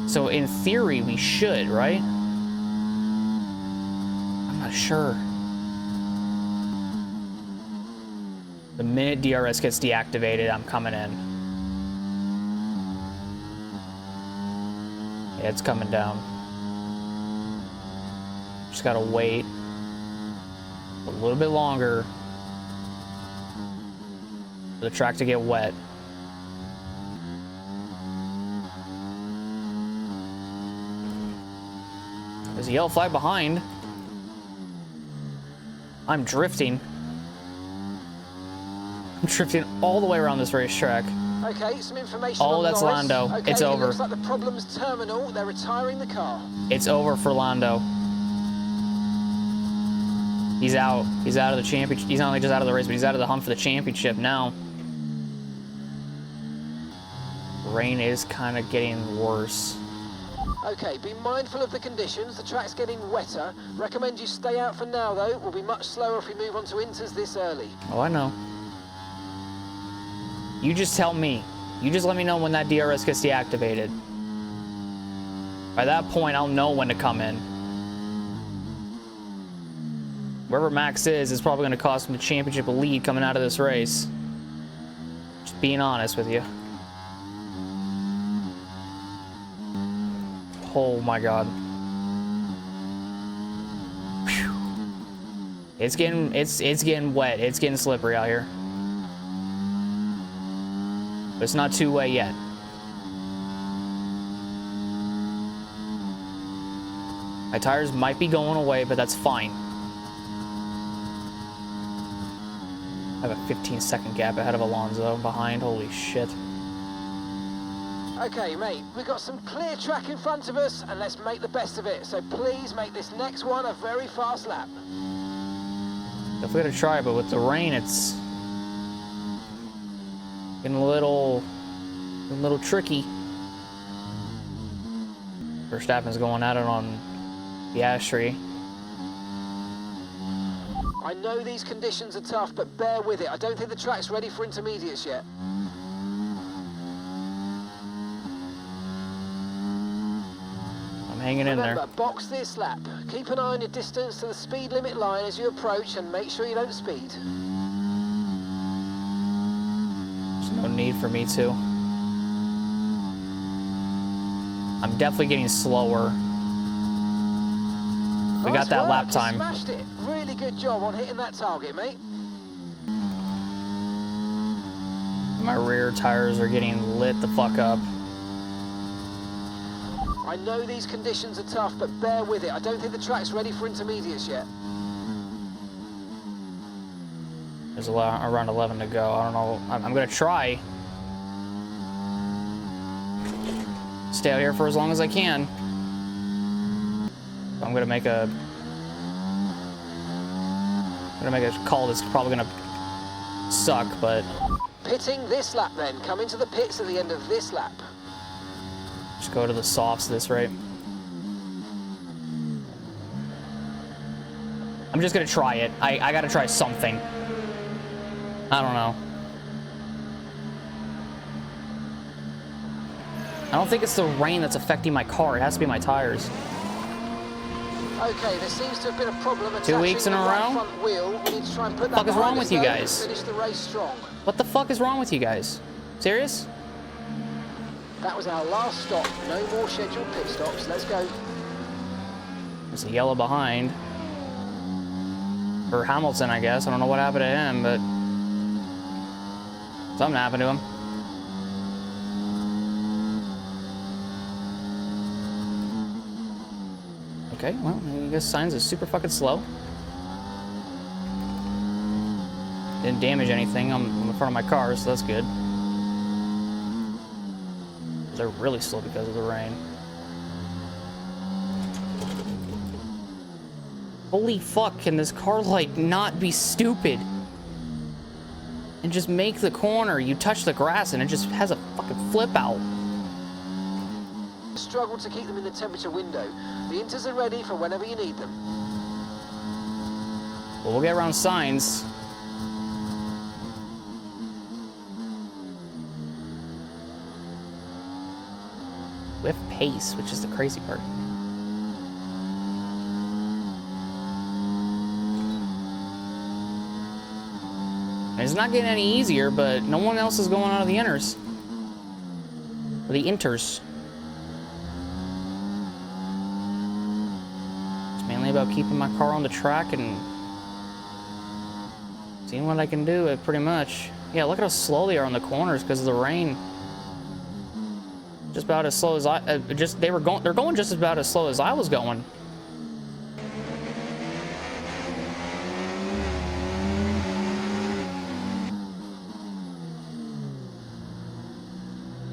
So in theory, we should, right? I'm not sure. The minute DRS gets deactivated, I'm coming in. Yeah, it's coming down. Just gotta wait a little bit longer for the track to get wet. There's a yellow flag behind. I'm drifting. I'm drifting all the way around this racetrack. Okay, some information. Oh, on that's Norris. Lando. Okay, it's over. It looks like the problem's terminal. They're retiring the car. It's over for Lando. He's out. He's out of the championship. He's not only just out of the race, but he's out of the hunt for the championship now. Rain is kind of getting worse. Okay, be mindful of the conditions. The track's getting wetter. Recommend you stay out for now, though. We'll be much slower if we move on to inters this early. Oh, I know. You just tell me. You just let me know when that DRS gets deactivated. By that point, I'll know when to come in. Wherever Max is probably going to cost him the championship lead coming out of this race. Just being honest with you. Oh my god. Whew. It's getting wet. It's getting slippery out here. But it's not too wet yet. My tires might be going away, but that's fine. I have a 15-second gap ahead of Alonso behind. Holy shit. Okay, mate, we've got some clear track in front of us, and let's make the best of it. So please make this next one a very fast lap. Definitely gonna try, but with the rain, it's getting a little tricky. Verstappen's going at it on the Astri. I know these conditions are tough, but bear with it. I don't think the track's ready for intermediates yet. Hanging in there. Remember, box this lap. Keep an eye on your distance to the speed limit line as you approach, and make sure you don't speed. There's no need for me to. I'm definitely getting slower. We got that lap time. Smashed it. Really good job on hitting that target, mate. my rear tires are getting lit the fuck up. I know these conditions are tough, but bear with it. I don't think the track's ready for intermediates yet. There's around 11 to go. I don't know. I'm gonna try. Stay out here for as long as I can. I'm gonna make a call that's probably gonna suck, but Pitting this lap then. Come into the pits at the end of this lap. just go to the softs at this rate. I'm just gonna try it. I gotta try something. I don't know. I don't think it's the rain that's affecting my car. It has to be my tires. Okay, there seems to have been a problem attaching 2 weeks in a the right row? front wheel. We need to try and put that Fuck is behind wrong us, with you though, guys? and finish the race strong. What the fuck is wrong with you guys? Serious? That was our last stop. No more scheduled pit stops. Let's go. There's a yellow behind. For Hamilton, I guess. I don't know what happened to him, but something happened to him. Okay, well, I guess Sainz is super fucking slow. Didn't damage anything on the front of my car, so that's good. They're really slow because of the rain. Holy fuck, can this car, like, not be stupid? And just make the corner. You touch the grass and it just has a fucking flip out. Struggle to keep them in the temperature window. The inters are ready for whenever you need them. Well, we'll get around Sainz. With pace, which is the crazy part. And it's not getting any easier, but no one else is going out of the inters. Or the inters. It's mainly about keeping my car on the track and seeing what I can do, pretty much. Yeah, look at how slow they are on the corners because of the rain. Just about as slow as they're going just about as slow as I was going.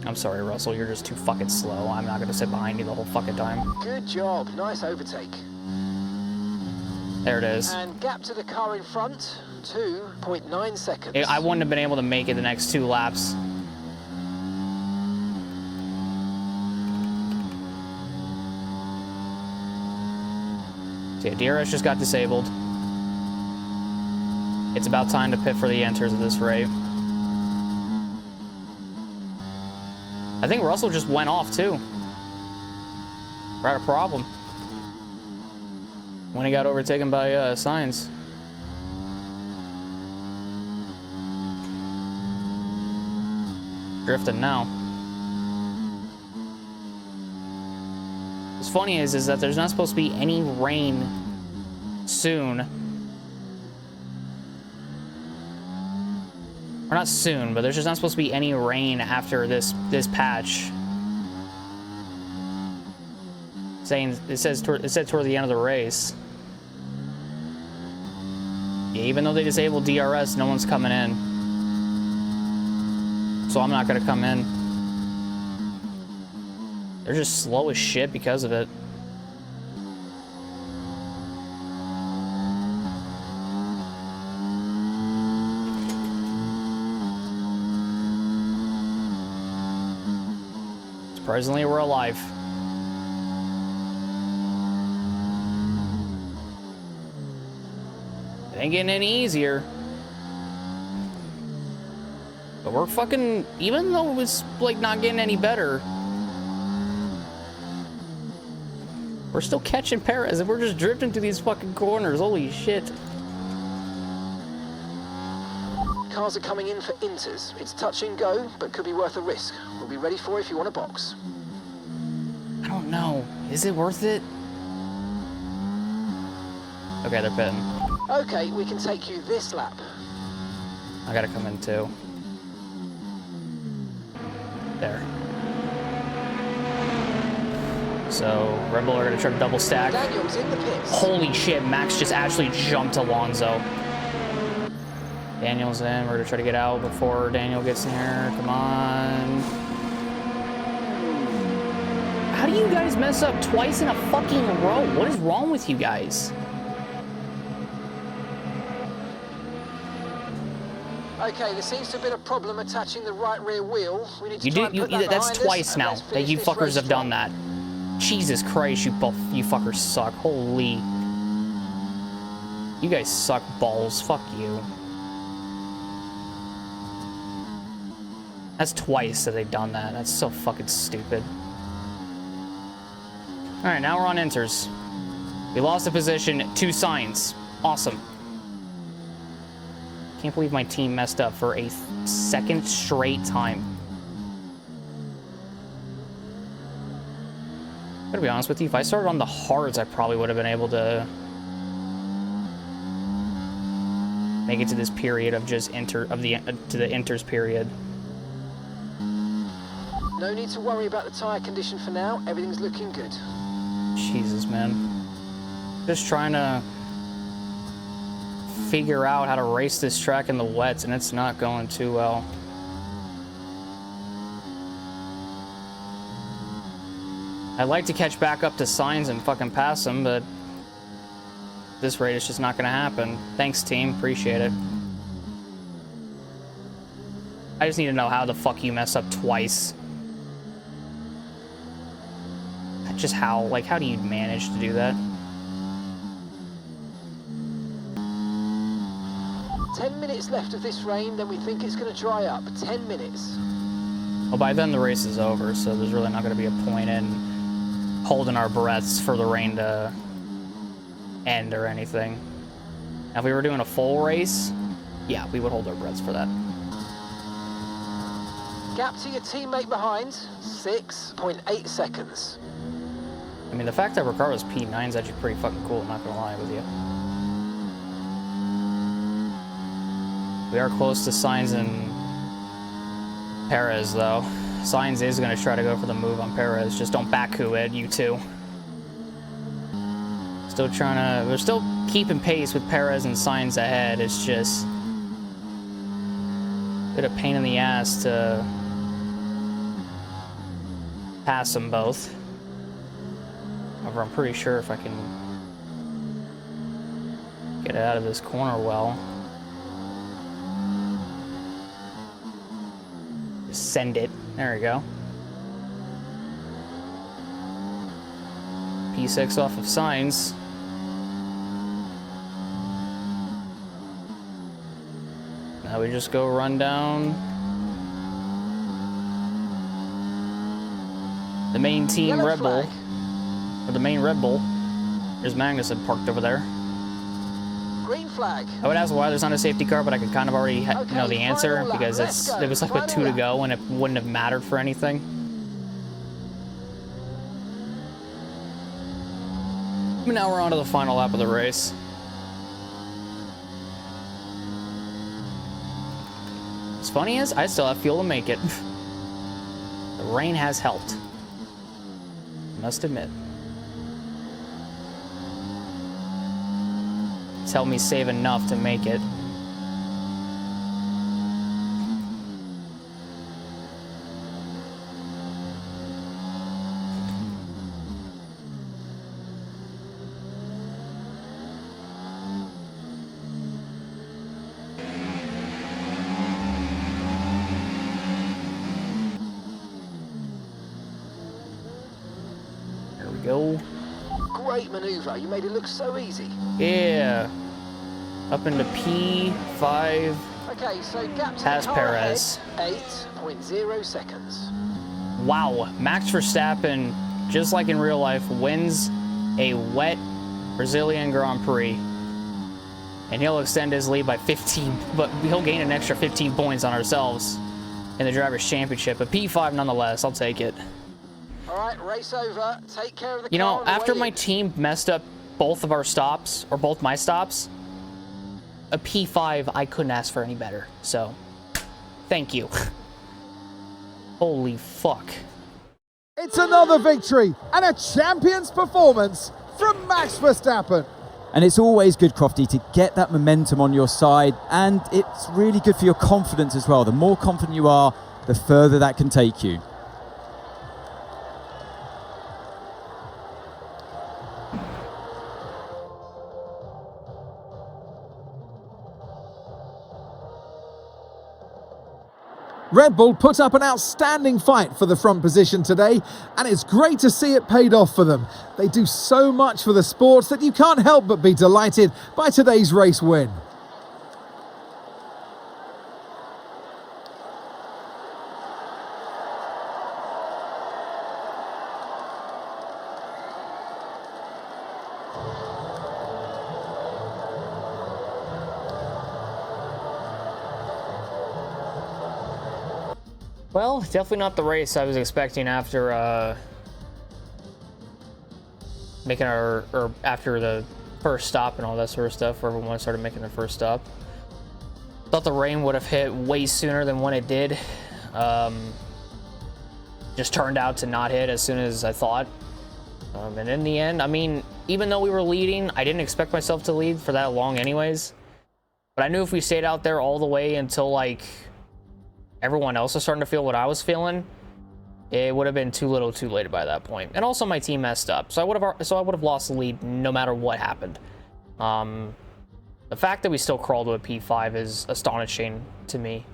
I'm sorry, Russell, you're just too fucking slow. I'm not gonna sit behind you the whole fucking time. Good job. Nice overtake. There it is. And gap to the car in front, 2.9 seconds. I wouldn't have been able to make it the next 2 laps. So yeah, DRS just got disabled. It's about time to pit for the enters at this rate. I think Russell just went off too. We're at a problem. When he got overtaken by Sainz. Drifting now. What's funny is that there's not supposed to be any rain soon. Or not soon, but there's just not supposed to be any rain after this patch. It said toward the end of the race. Yeah, even though they disabled DRS, no one's coming in. So I'm not gonna come in. They're just slow as shit because of it. Surprisingly, we're alive. It ain't getting any easier. But we're fucking, even though it's like not getting any better, we're still catching Perez and we're just drifting through these fucking corners. Holy shit. Cars are coming in for inters. It's touch and go, but could be worth a risk. We'll be ready for it if you want a box. I don't know. Is it worth it? Okay, they're pitting. Okay, we can take you this lap. I gotta come in too. There. So Red Bull are going to try to double stack. Daniel's in the pits. Holy shit, Max just actually jumped Alonso. Daniel's in. We're going to try to get out before Daniel gets in here. Come on. How do you guys mess up twice in a fucking row? What is wrong with you guys? Okay, there seems to have been a problem attaching the right rear wheel. We need to That's twice now that you fuckers have done that. Jesus Christ, you fuckers suck. Holy. You guys suck balls. Fuck you. That's twice that they've done that. That's so fucking stupid. Alright, now we're on inters. We lost a position, 2 signs. Awesome. Can't believe my team messed up for a second straight time. Gotta be honest with you, if I started on the hards, I probably would have been able to make it to this period of just to the inters period. No need to worry about the tyre condition for now. Everything's looking good. Jesus, man. Just trying to figure out how to race this track in the wets, and it's not going too well. I'd like to catch back up to Sainz and fucking pass him, but this rate is just not gonna happen. Thanks, team. Appreciate it. I just need to know how the fuck you mess up twice. Just how? Like, how do you manage to do that? 10 minutes left of this rain, then we think it's going to dry up. 10 minutes. Well, by then the race is over, so there's really not going to be a point in holding our breaths for the rain to end or anything. Now, if we were doing a full race, yeah, we would hold our breaths for that. Gap to your teammate behind, 6.8 seconds. I mean, the fact that Ricardo's P9 is actually pretty fucking cool, I'm not gonna lie with you. We are close to Sainz and Perez, though. Sainz is gonna try to go for the move on Perez. Just don't Baku it, you two. We're still keeping pace with Perez and Sainz ahead. It's just a bit of pain in the ass to pass them both. However, I'm pretty sure if I can get it out of this corner well. Just send it. There we go. P6 off of Sainz. Now we just go run down the main team Red Bull. Or the main Red Bull. There's Magnussen parked over there. Green flag. I would ask why there's not a safety car, but I could kind of already know the answer because it was like with 2 to go and it wouldn't have mattered for anything. But now we're on to the final lap of the race. What's funny is I still have fuel to make it. The rain has helped. Must admit. It's helped me save enough to make it. There we go. Great maneuver. You made it look so easy. Yeah. Up into P5. Okay, so gap to Past the car Perez. ahead, 8.0 seconds. Wow. Max Verstappen, just like in real life, wins a wet Brazilian Grand Prix. And he'll extend his lead by 15, but he'll gain an extra 15 points on ourselves in the Drivers' Championship. But P5 nonetheless, I'll take it. All right, race over. Take care of the You car know, on the after way my in. team messed up both of our stops, or both my stops, a P5, I couldn't ask for any better. So, thank you. Holy fuck. It's another victory and a champion's performance from Max Verstappen. And it's always good, Crofty, to get that momentum on your side, and it's really good for your confidence as well. The more confident you are, the further that can take you. Red Bull put up an outstanding fight for the front position today, and it's great to see it paid off for them. They do so much for the sport that you can't help but be delighted by today's race win. Well, definitely not the race I was expecting after after the first stop and all that sort of stuff, where everyone started making their first stop. Thought the rain would have hit way sooner than when it did. Just turned out to not hit as soon as I thought. And in the end, I mean, even though we were leading, I didn't expect myself to lead for that long anyways. But I knew if we stayed out there all the way until, like, everyone else was starting to feel what I was feeling, it would have been too little too late by that point. And also my team messed up, so I would have lost the lead no matter what happened. The fact that we still crawled to a P5 is astonishing to me.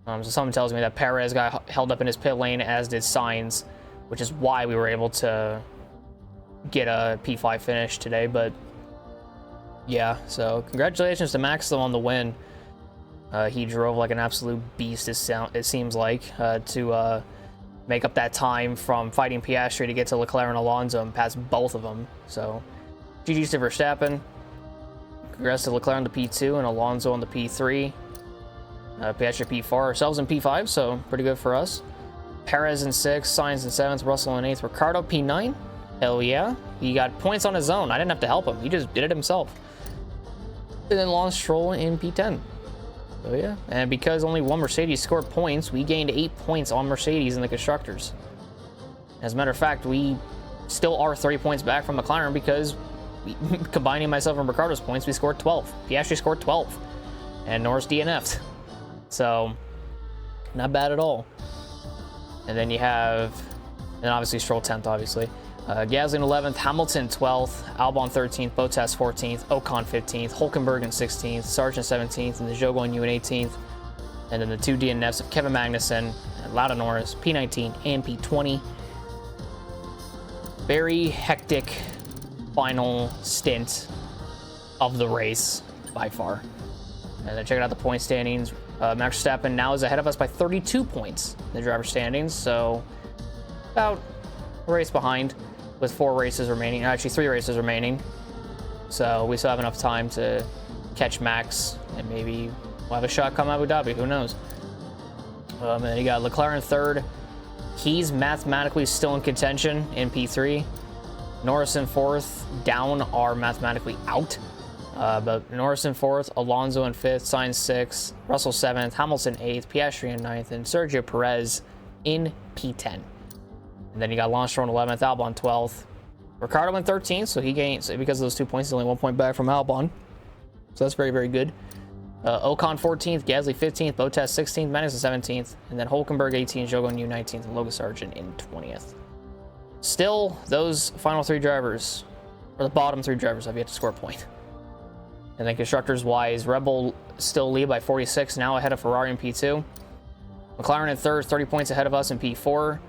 So someone tells me that Perez got held up in his pit lane, as did Sainz, which is why we were able to get a P5 finish today. But yeah, so congratulations to Max though on the win. He drove like an absolute beast, it seems like, to make up that time from fighting Piastri to get to Leclerc and Alonso and pass both of them. So, GG's to Verstappen. Congrats to Leclerc on the P2 and Alonso on the P3. Piastri P4, ourselves in P5, so pretty good for us. Perez in 6th, Sainz in 7th, Russell in 8th, Ricciardo P9. Hell yeah. He got points on his own. I didn't have to help him. He just did it himself. And then Lance Stroll in P10. So yeah, and because only one Mercedes scored points, we gained 8 points on Mercedes in the Constructors. As a matter of fact, we still are 30 points back from McLaren because combining myself and Ricciardo's points, we scored 12. Piastri scored 12, and Norris DNF'd. So, not bad at all. And then you have, and obviously Stroll 10th, obviously. Gasly in 11th, Hamilton 12th, Albon 13th, Bottas 14th, Ocon 15th, Hülkenberg in 16th, Sargent 17th, and the Zhou Guanyu in 18th. And then the 2 DNFs of Kevin Magnussen and Lando Norris, P19 and P20. Very hectic final stint of the race by far. And then checking out the point standings, Max Verstappen now is ahead of us by 32 points in the driver standings, so about a race behind, with 4 races remaining, actually 3 races remaining. So we still have enough time to catch Max, and maybe we'll have a shot come Abu Dhabi, who knows. And then you got Leclerc in 3rd. He's mathematically still in contention in P3. Norris in 4th, down are mathematically out. But Norris in 4th, Alonso in 5th, Sainz 6th, Russell 7th, Hamilton 8th, Piastri in 9th, and Sergio Perez in P10. And then you got Lance Stroll in 11th, Albon 12th. Ricciardo in 13th, so he gains, because of those 2 points, he's only 1 point back from Albon. So that's very, very good. Ocon 14th, Gasly 15th, Bottas 16th, Magnussen 17th, and then Hülkenberg 18th, Zhou Guanyu 19th, and Logan Sargent in 20th. Still, those final 3 drivers, or the bottom 3 drivers, have yet to score a point. And then constructors-wise, Red Bull still lead by 46, now ahead of Ferrari in P2. McLaren in 3rd, 30 points ahead of us in P4.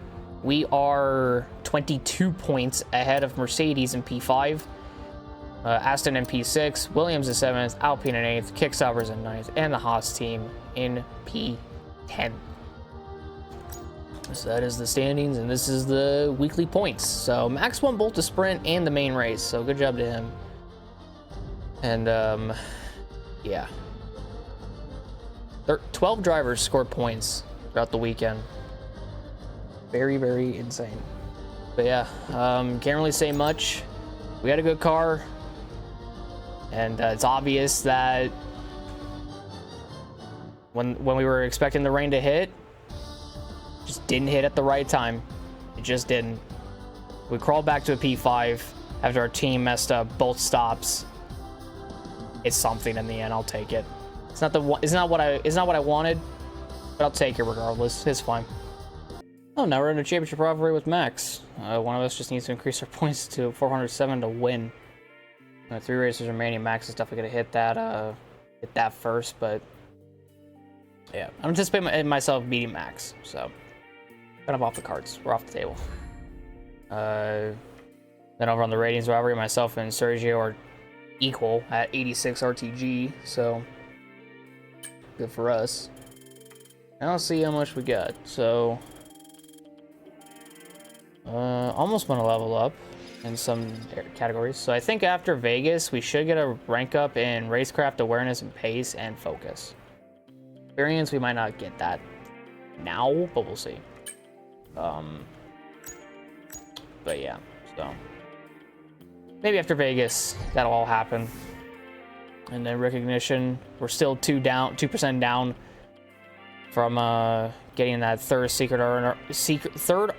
We are 22 points ahead of Mercedes in P5. Aston in P6, Williams in 7th, Alpine in 8th, Kicksauber's in 9th, and the Haas team in P10. So that is the standings, and this is the weekly points. So Max won both the sprint and the main race, so good job to him. And yeah. 12 drivers scored points throughout the weekend. Very, very insane. But yeah, can't really say much. We had a good car, and it's obvious that when we were expecting the rain to hit, Just didn't hit at the right time. It just didn't. We crawled back to a P5 after our team messed up both stops. It's something in the end. I'll take it. It's not what I wanted, but I'll take it regardless. It's fine. Oh, now we're in a championship rivalry with Max. One of us just needs to increase our points to 407 to win. 3 races remaining. Max is definitely gonna hit that first, but yeah, I'm anticipating myself beating Max, so kind of off the cards. We're off the table. Then over on the ratings rivalry, myself and Sergio are equal at 86 RTG, so good for us. I don't see how much we got, so almost want to level up in some categories. So I think after Vegas, we should get a rank up in racecraft awareness and pace and focus. Experience, we might not get that now, but we'll see. But yeah, so maybe after Vegas, that'll all happen. And then recognition, we're still 2% down from getting that third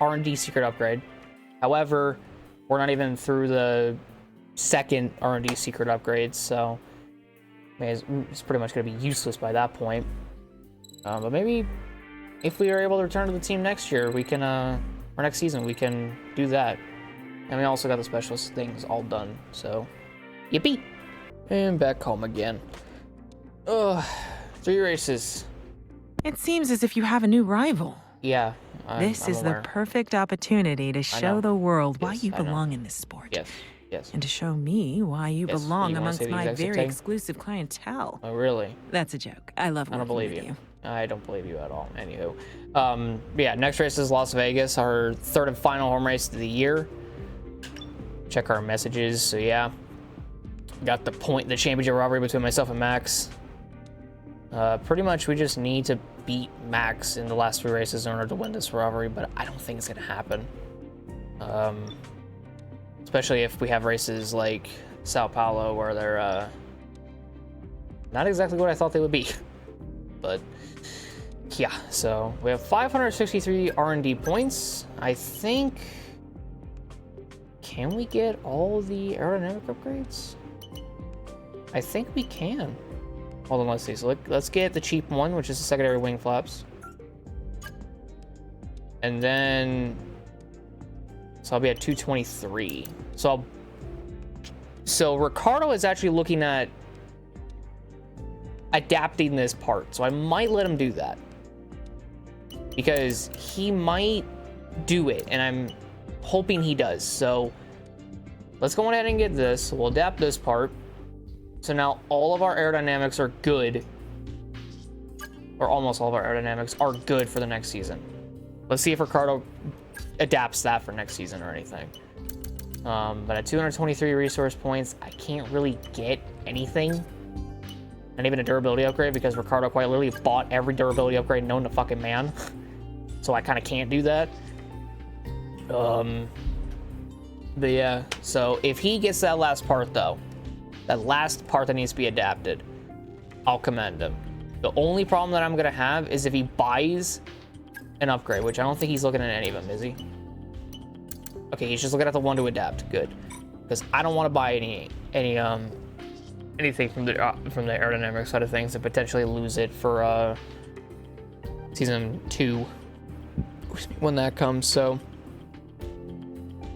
R&D secret upgrade. However, we're not even through the second R&D secret upgrade, so it's pretty much going to be useless by that point. But maybe if we are able to return to the team next year, we can, or next season, we can do that. And we also got the specialist things all done, so yippee! And back home again. Ugh, 3 races. It seems as if you have a new rival. Yeah, This is the perfect opportunity to show the world why you belong in this sport. Yes, yes. And to show me why you belong amongst my very exclusive clientele. Oh, really? That's a joke. I love working with you. I don't believe you at all. Anywho. Yeah, next race is Las Vegas, our third and final home race of the year. Check our messages. So yeah, got the championship rivalry between myself and Max. Pretty much we just need to beat Max in the last 3 races in order to win this rivalry, but I don't think it's gonna happen. Especially if we have races like Sao Paulo where they're not exactly what I thought they would be. But yeah, so we have 563 R&D points. I think, can we get all the aerodynamic upgrades? I think we can. Hold on, let's see. So let's get the cheap one, which is the secondary wing flaps. And then, so I'll be at 223. So Ricardo is actually looking at adapting this part. So I might let him do that, because he might do it, and I'm hoping he does. So let's go ahead and get this. We'll adapt this part. So now all of our aerodynamics are good, or almost all of our aerodynamics are good for the next season. Let's see if Ricardo adapts that for next season or anything. But at 223 resource points, I can't really get anything. Not even a durability upgrade, because Ricardo quite literally bought every durability upgrade known to fucking man. So I kind of can't do that. But yeah, so if he gets that last part though, that last part that needs to be adapted, I'll commend him. The only problem that I'm gonna have is if he buys an upgrade, which I don't think he's looking at any of them, is he? Okay, he's just looking at the one to adapt. Good, because I don't want to buy anything from the aerodynamic side of things and potentially lose it for season 2 when that comes. So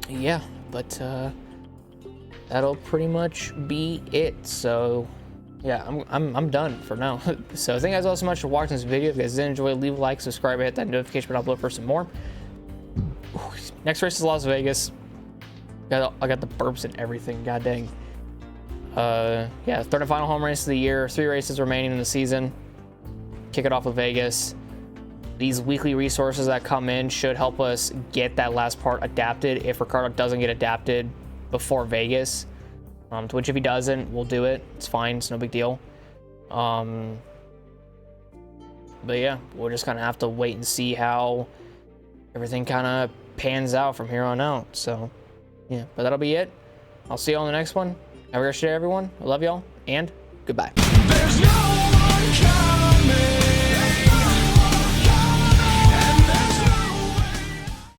yeah, but that'll pretty much be it. So yeah, I'm done for now. So thank you guys all so much for watching this video. If you guys did enjoy, leave a like, subscribe, hit that notification bell below for some more. Next race is Las Vegas. I got the burps and everything. God dang. Yeah, third and final home race of the year. 3 races remaining in the season. Kick it off with Vegas. These weekly resources that come in should help us get that last part adapted if Ricardo doesn't get adapted before Vegas. To which if he doesn't, we'll do it. It's fine. It's no big deal. But yeah, we'll just kind of have to wait and see how everything kind of pans out from here on out. So yeah, but that'll be it. I'll see you on the next one. Have a great day, everyone. I love y'all, and goodbye. There's no one